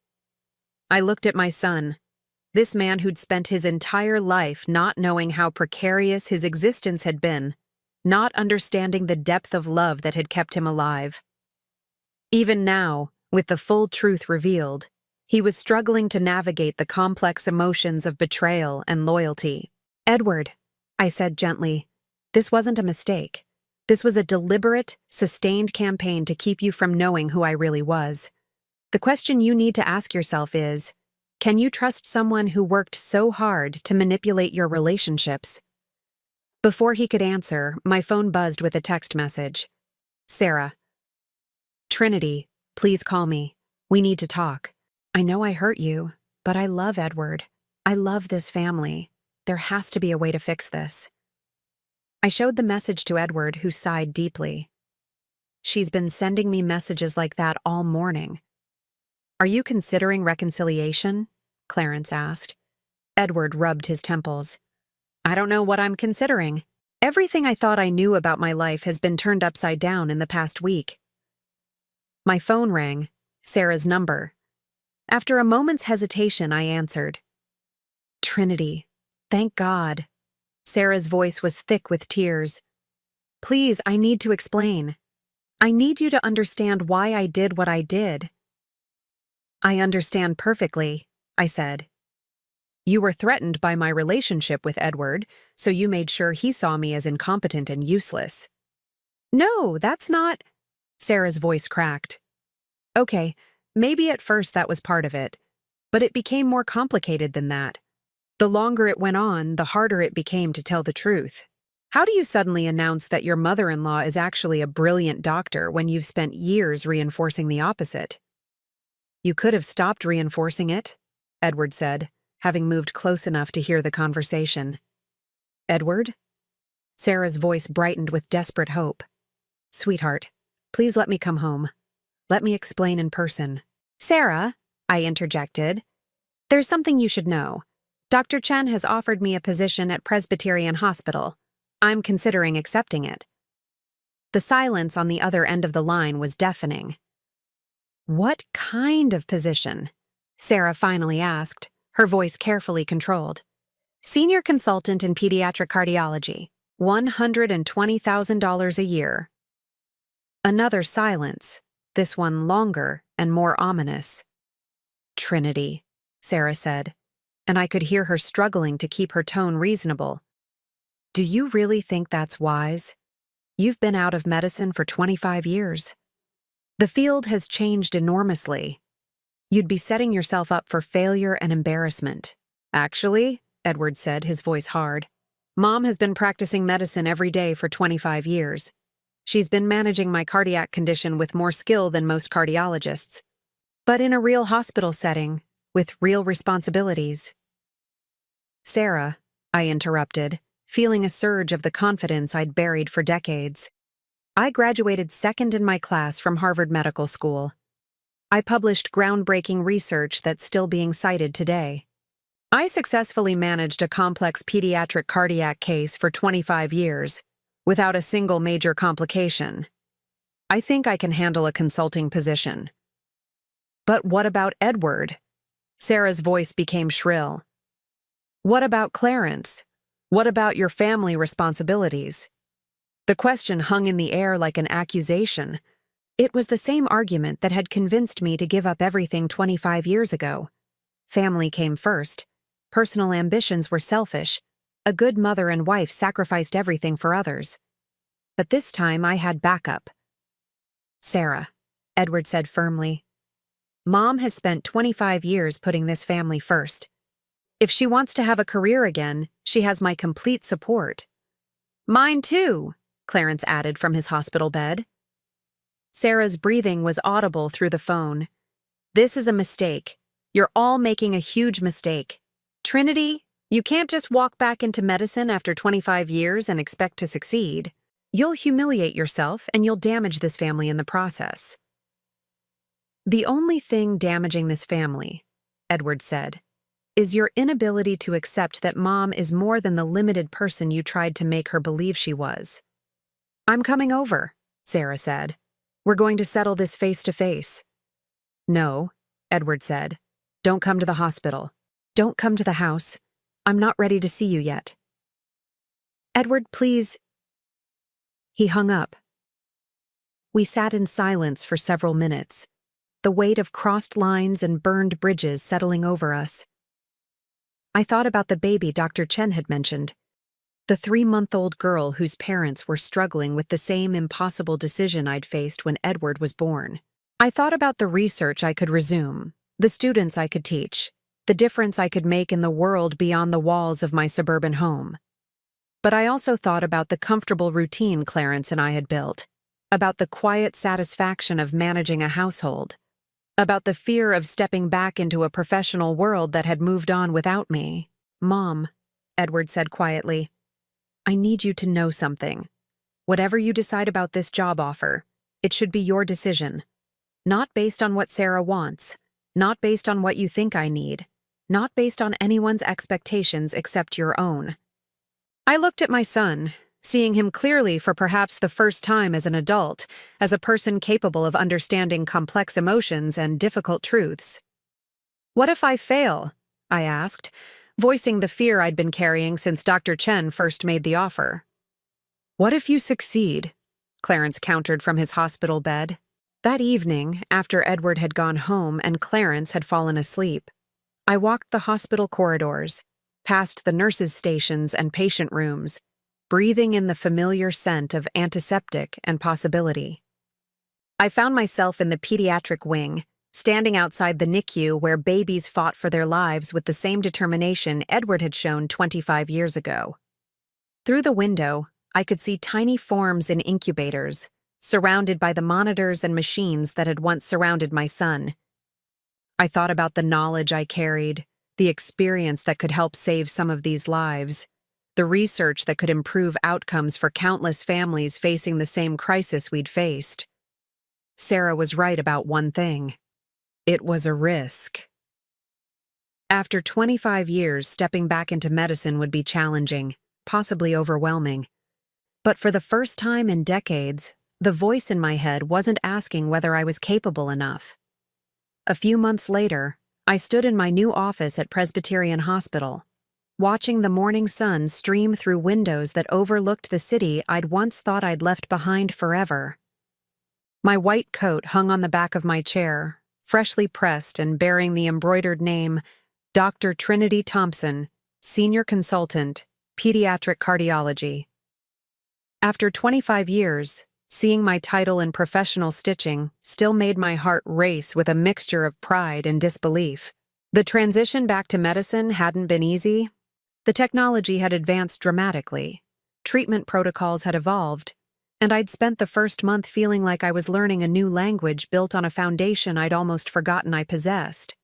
I looked at my son, this man who'd spent his entire life not knowing how precarious his existence had been, not understanding the depth of love that had kept him alive. Even now, with the full truth revealed, he was struggling to navigate the complex emotions of betrayal and loyalty. Edward, I said gently, this wasn't a mistake. This was a deliberate, sustained campaign to keep you from knowing who I really was. The question you need to ask yourself is, can you trust someone who worked so hard to manipulate your relationships? Before he could answer, my phone buzzed with a text message. Sarah. Trinity, please call me. We need to talk. I know I hurt you, but I love Edward. I love this family. There has to be a way to fix this. I showed the message to Edward, who sighed deeply. She's been sending me messages like that all morning. Are you considering reconciliation? Clarence asked. Edward rubbed his temples. I don't know what I'm considering. Everything I thought I knew about my life has been turned upside down in the past week. My phone rang, Sarah's number. After a moment's hesitation, I answered. Trinity, thank God. Sarah's voice was thick with tears. Please, I need to explain. I need you to understand why I did what I did. I understand perfectly, I said. You were threatened by my relationship with Edward, so you made sure he saw me as incompetent and useless. No, that's not... Sarah's voice cracked. Okay, maybe at first that was part of it, but it became more complicated than that. The longer it went on, the harder it became to tell the truth. How do you suddenly announce that your mother-in-law is actually a brilliant doctor when you've spent years reinforcing the opposite? You could have stopped reinforcing it, Edward said, having moved close enough to hear the conversation. Edward? Sarah's voice brightened with desperate hope. Sweetheart, please let me come home. Let me explain in person. Sarah, I interjected, there's something you should know. Dr. Chen has offered me a position at Presbyterian Hospital. I'm considering accepting it. The silence on the other end of the line was deafening. What kind of position? Sarah finally asked, her voice carefully controlled. Senior consultant in pediatric cardiology, $120,000 a year. Another silence, this one longer and more ominous. Trinity, Sarah said, and I could hear her struggling to keep her tone reasonable. Do you really think that's wise? You've been out of medicine for 25 years. The field has changed enormously. You'd be setting yourself up for failure and embarrassment. Actually, Edward said, his voice hard, Mom has been practicing medicine every day for 25 years. She's been managing my cardiac condition with more skill than most cardiologists. But in a real hospital setting, with real responsibilities. Sarah, I interrupted, feeling a surge of the confidence I'd buried for decades. I graduated second in my class from Harvard Medical School. I published groundbreaking research that's still being cited today. I successfully managed a complex pediatric cardiac case for 25 years, without a single major complication. I think I can handle a consulting position. But what about Edward? Sarah's voice became shrill. What about Clarence? What about your family responsibilities? The question hung in the air like an accusation. It was the same argument that had convinced me to give up everything 25 years ago. Family came first. Personal ambitions were selfish. A good mother and wife sacrificed everything for others. But this time I had backup. Sarah, Edward said firmly, Mom has spent 25 years putting this family first. If she wants to have a career again, she has my complete support. Mine too, Clarence added from his hospital bed. Sarah's breathing was audible through the phone. This is a mistake. You're all making a huge mistake. Trinity, you can't just walk back into medicine after 25 years and expect to succeed. You'll humiliate yourself and you'll damage this family in the process. The only thing damaging this family, Edward said, is your inability to accept that Mom is more than the limited person you tried to make her believe she was. I'm coming over, Sarah said. We're going to settle this face to face. No, Edward said. Don't come to the hospital. Don't come to the house. I'm not ready to see you yet. Edward, please. He hung up. We sat in silence for several minutes, the weight of crossed lines and burned bridges settling over us. I thought about the baby Dr. Chen had mentioned, the 3-month-old girl whose parents were struggling with the same impossible decision I'd faced when Edward was born. I thought about the research I could resume, the students I could teach, the difference I could make in the world beyond the walls of my suburban home. But I also thought about the comfortable routine Clarence and I had built, about the quiet satisfaction of managing a household, about the fear of stepping back into a professional world that had moved on without me. Mom, Edward said quietly, I need you to know something. Whatever you decide about this job offer, it should be your decision. Not based on what Sarah wants, not based on what you think I need, not based on anyone's expectations except your own. I looked at my son, seeing him clearly for perhaps the first time as an adult, as a person capable of understanding complex emotions and difficult truths. What if I fail? I asked, voicing the fear I'd been carrying since Dr. Chen first made the offer. What if you succeed? Clarence countered from his hospital bed. That evening, after Edward had gone home and Clarence had fallen asleep, I walked the hospital corridors, past the nurses' stations and patient rooms, breathing in the familiar scent of antiseptic and possibility. I found myself in the pediatric wing, standing outside the NICU where babies fought for their lives with the same determination Edward had shown 25 years ago. Through the window, I could see tiny forms in incubators, surrounded by the monitors and machines that had once surrounded my son. I thought about the knowledge I carried, the experience that could help save some of these lives, the research that could improve outcomes for countless families facing the same crisis we'd faced. Sarah was right about one thing. It was a risk. After 25 years, stepping back into medicine would be challenging, possibly overwhelming. But for the first time in decades, the voice in my head wasn't asking whether I was capable enough. A few months later, I stood in my new office at Presbyterian Hospital, watching the morning sun stream through windows that overlooked the city I'd once thought I'd left behind forever. My white coat hung on the back of my chair, freshly pressed and bearing the embroidered name, Dr. Trinity Thompson, Senior Consultant, Pediatric Cardiology. After 25 years, seeing my title in professional stitching still made my heart race with a mixture of pride and disbelief. The transition back to medicine hadn't been easy. The technology had advanced dramatically, treatment protocols had evolved, and I'd spent the first month feeling like I was learning a new language built on a foundation I'd almost forgotten I possessed.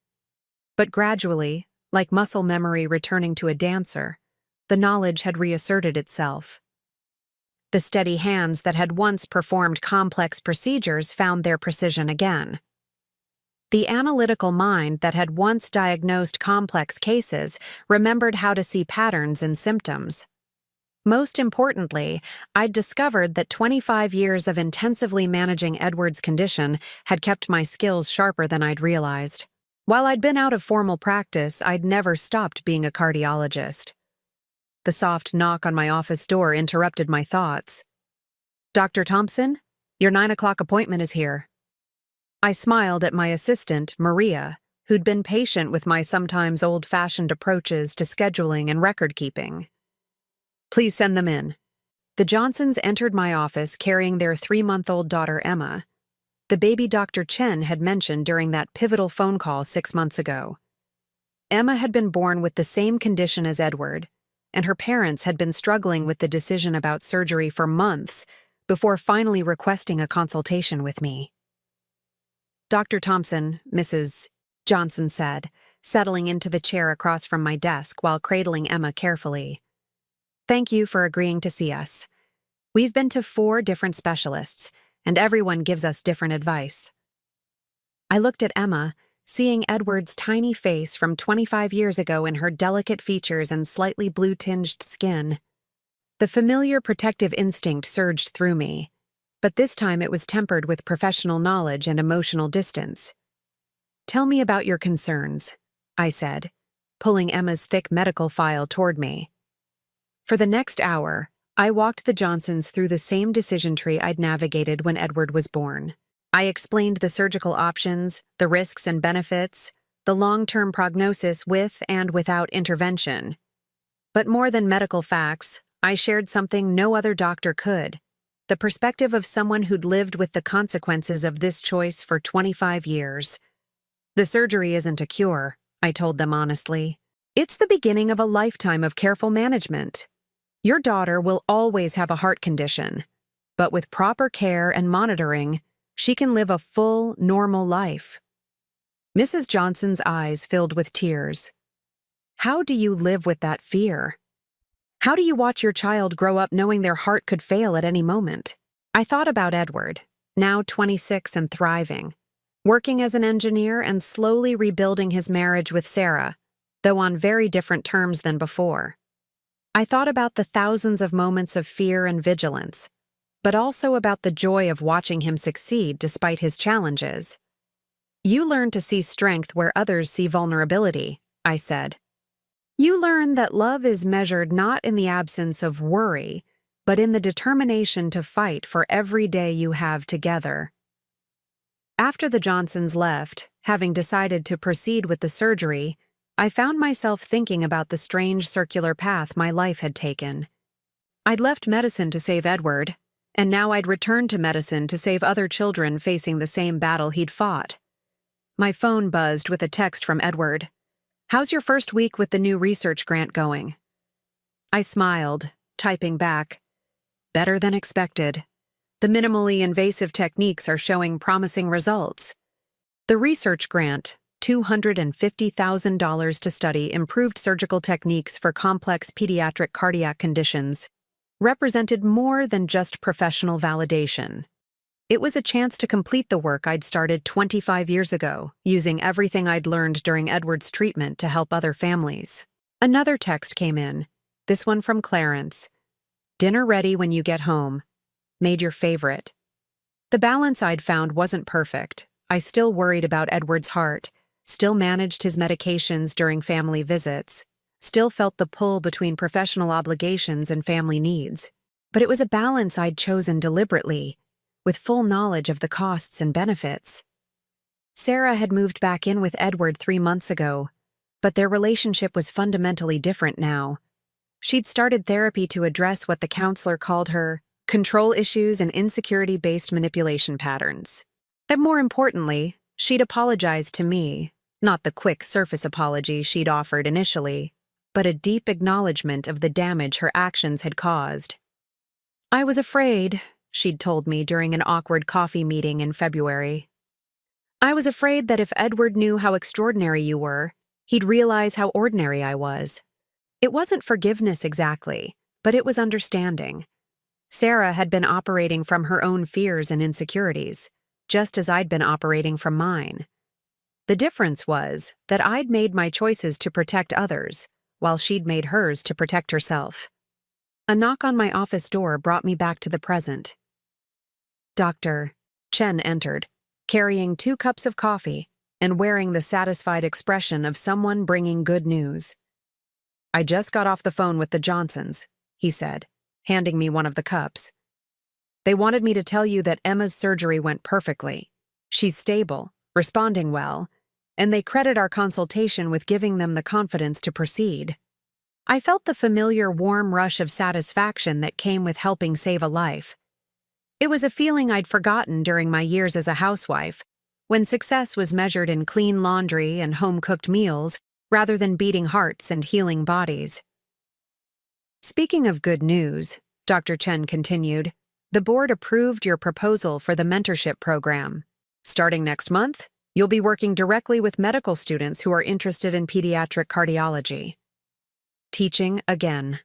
But gradually, like muscle memory returning to a dancer, the knowledge had reasserted itself. The steady hands that had once performed complex procedures found their precision again. The analytical mind that had once diagnosed complex cases remembered how to see patterns and symptoms. Most importantly, I'd discovered that 25 years of intensively managing Edward's condition had kept my skills sharper than I'd realized. While I'd been out of formal practice, I'd never stopped being a cardiologist. The soft knock on my office door interrupted my thoughts. Dr. Thompson, your 9 o'clock appointment is here. I smiled at my assistant, Maria, who'd been patient with my sometimes old-fashioned approaches to scheduling and record-keeping. Please send them in. The Johnsons entered my office carrying their 3-month-old daughter, Emma. the baby Dr. Chen had mentioned during that pivotal phone call 6 months ago. Emma had been born with the same condition as Edward, and her parents had been struggling with the decision about surgery for months before finally requesting a consultation with me. "Dr. Thompson," Mrs. Johnson said, settling into the chair across from my desk while cradling Emma carefully. "Thank you for agreeing to see us. We've been to 4 different specialists, and everyone gives us different advice." I looked at Emma, seeing Edward's tiny face from 25 years ago in her delicate features and slightly blue-tinged skin. The familiar protective instinct surged through me, but this time it was tempered with professional knowledge and emotional distance. "Tell me about your concerns," I said, pulling Emma's thick medical file toward me. For the next hour, I walked the Johnsons through the same decision tree I'd navigated when Edward was born. I explained the surgical options, the risks and benefits, the long-term prognosis with and without intervention. But more than medical facts, I shared something no other doctor could: the perspective of someone who'd lived with the consequences of this choice for 25 years. "The surgery isn't a cure," I told them honestly. "It's the beginning of a lifetime of careful management. Your daughter will always have a heart condition, but with proper care and monitoring, she can live a full, normal life." Mrs. Johnson's eyes filled with tears. "How do you live with that fear? How do you watch your child grow up knowing their heart could fail at any moment?" I thought about Edward, now 26 and thriving, working as an engineer and slowly rebuilding his marriage with Sarah, though on very different terms than before. I thought about the thousands of moments of fear and vigilance, but also about the joy of watching him succeed despite his challenges. "You learn to see strength where others see vulnerability," I said. "You learn that love is measured not in the absence of worry, but in the determination to fight for every day you have together." After the Johnsons left, having decided to proceed with the surgery, I found myself thinking about the strange circular path my life had taken. I'd left medicine to save Edward, and now I'd returned to medicine to save other children facing the same battle he'd fought. My phone buzzed with a text from Edward. "How's your first week with the new research grant going?" I smiled, typing back, "Better than expected. The minimally invasive techniques are showing promising results." The research grant, $250,000 to study improved surgical techniques for complex pediatric cardiac conditions, represented more than just professional validation. It was a chance to complete the work I'd started 25 years ago, using everything I'd learned during Edward's treatment to help other families. Another text came in, this one from Clarence. "Dinner ready when you get home. Made your favorite." The balance I'd found wasn't perfect. I still worried about Edward's heart, still managed his medications during family visits, still felt the pull between professional obligations and family needs. But it was a balance I'd chosen deliberately, with full knowledge of the costs and benefits. Sarah had moved back in with Edward 3 months ago, but their relationship was fundamentally different now. She'd started therapy to address what the counselor called her control issues and insecurity-based manipulation patterns. And more importantly, she'd apologized to me, not the quick surface apology she'd offered initially, but a deep acknowledgement of the damage her actions had caused. "I was afraid," she'd told me during an awkward coffee meeting in February. "I was afraid that if Edward knew how extraordinary you were, he'd realize how ordinary I was." It wasn't forgiveness exactly, but it was understanding. Sarah had been operating from her own fears and insecurities, just as I'd been operating from mine. The difference was that I'd made my choices to protect others, while she'd made hers to protect herself. A knock on my office door brought me back to the present. Dr. Chen entered, carrying 2 cups of coffee and wearing the satisfied expression of someone bringing good news. "I just got off the phone with the Johnsons," he said, handing me one of the cups. "They wanted me to tell you that Emma's surgery went perfectly. She's stable, responding well, and they credit our consultation with giving them the confidence to proceed." I felt the familiar warm rush of satisfaction that came with helping save a life. It was a feeling I'd forgotten during my years as a housewife, when success was measured in clean laundry and home-cooked meals rather than beating hearts and healing bodies. Speaking of good news, Dr. Chen continued, the board approved your proposal for the mentorship program. Starting next month, you'll be working directly with medical students who are interested in pediatric cardiology. Teaching again.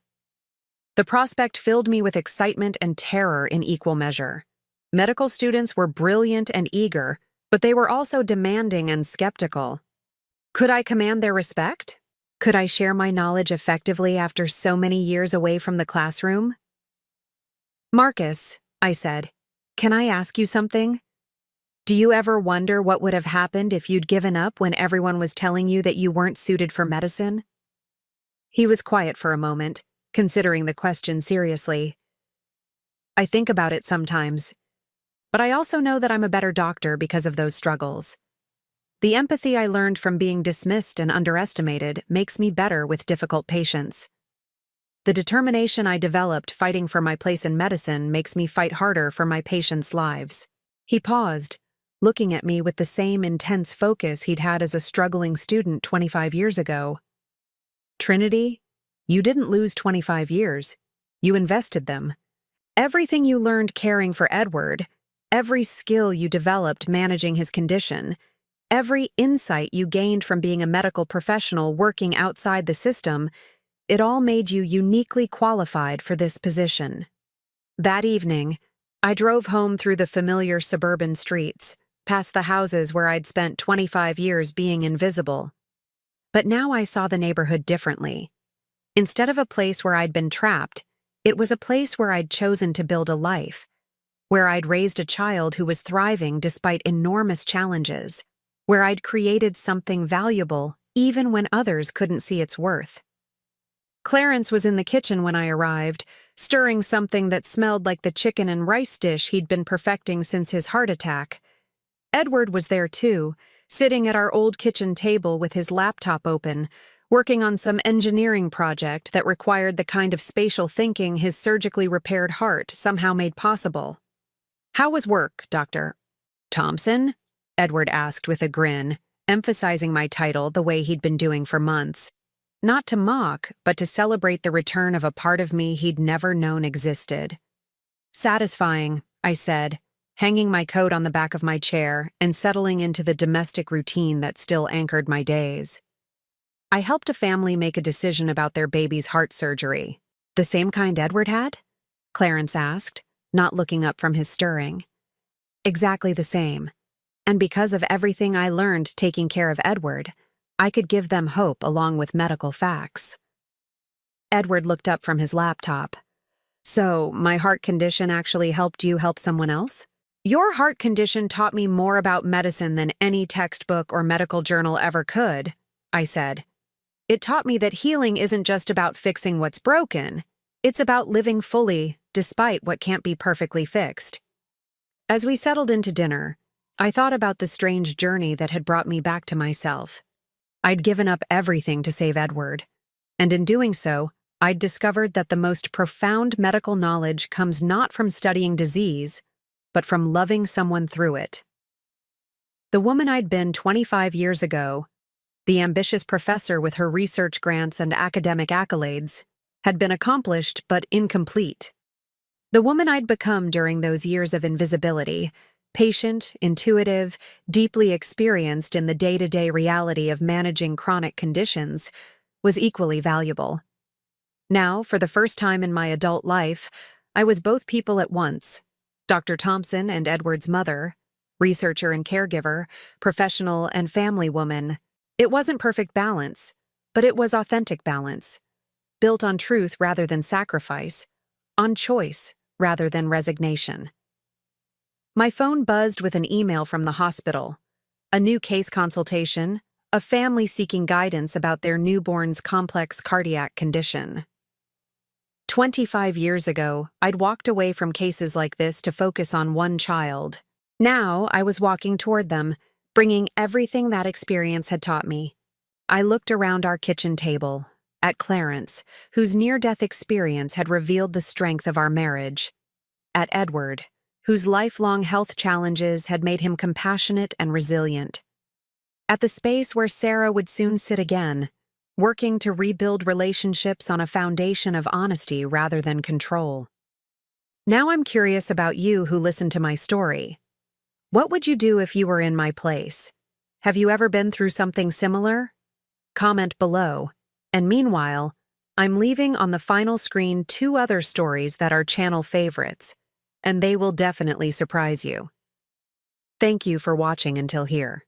The prospect filled me with excitement and terror in equal measure. Medical students were brilliant and eager, but they were also demanding and skeptical. Could I command their respect? Could I share my knowledge effectively after so many years away from the classroom? Marcus, I said, can I ask you something? Do you ever wonder what would have happened if you'd given up when everyone was telling you that you weren't suited for medicine? He was quiet for a moment, considering the question seriously. I think about it sometimes, but I also know that I'm a better doctor because of those struggles. The empathy I learned from being dismissed and underestimated makes me better with difficult patients. The determination I developed fighting for my place in medicine makes me fight harder for my patients' lives. He paused, looking at me with the same intense focus he'd had as a struggling student 25 years ago. Trinity, you didn't lose 25 years. You invested them. Everything you learned caring for Edward, every skill you developed managing his condition, every insight you gained from being a medical professional working outside the system, it all made you uniquely qualified for this position. That evening, I drove home through the familiar suburban streets, past the houses where I'd spent 25 years being invisible. But now I saw the neighborhood differently. Instead of a place where I'd been trapped, it was a place where I'd chosen to build a life, where I'd raised a child who was thriving despite enormous challenges, where I'd created something valuable even when others couldn't see its worth. Clarence was in the kitchen when I arrived, stirring something that smelled like the chicken and rice dish he'd been perfecting since his heart attack. Edward was there too, sitting at our old kitchen table with his laptop open, working on some engineering project that required the kind of spatial thinking his surgically repaired heart somehow made possible. How was work, Dr. Thompson? Edward asked with a grin, emphasizing my title the way he'd been doing for months. Not to mock, but to celebrate the return of a part of me he'd never known existed. Satisfying, I said, hanging my coat on the back of my chair and settling into the domestic routine that still anchored my days. I helped a family make a decision about their baby's heart surgery. The same kind Edward had? Clarence asked, not looking up from his stirring. Exactly the same. And because of everything I learned taking care of Edward, I could give them hope along with medical facts. Edward looked up from his laptop. So, my heart condition actually helped you help someone else? Your heart condition taught me more about medicine than any textbook or medical journal ever could, I said. It taught me that healing isn't just about fixing what's broken. It's about living fully, despite what can't be perfectly fixed. As we settled into dinner, I thought about the strange journey that had brought me back to myself. I'd given up everything to save Edward, and in doing so, I'd discovered that the most profound medical knowledge comes not from studying disease, but from loving someone through it. The woman I'd been 25 years ago, the ambitious professor with her research grants and academic accolades, had been accomplished but incomplete. The woman I'd become during those years of invisibility, patient, intuitive, deeply experienced in the day-to-day reality of managing chronic conditions, was equally valuable. Now, for the first time in my adult life, I was both people at once, Dr. Thompson and Edward's mother, researcher and caregiver, professional and family woman. It wasn't perfect balance, but it was authentic balance, built on truth rather than sacrifice, on choice rather than resignation. My phone buzzed with an email from the hospital, a new case consultation, a family seeking guidance about their newborn's complex cardiac condition. 25 years ago, I'd walked away from cases like this to focus on one child. Now, I was walking toward them, bringing everything that experience had taught me. I looked around our kitchen table, at Clarence, whose near-death experience had revealed the strength of our marriage, at Edward, whose lifelong health challenges had made him compassionate and resilient. At the space where Sarah would soon sit again, working to rebuild relationships on a foundation of honesty rather than control. Now I'm curious about you who listened to my story. What would you do if you were in my place? Have you ever been through something similar? Comment below. And meanwhile, I'm leaving on the final screen 2 other stories that are channel favorites, and they will definitely surprise you. Thank you for watching until here.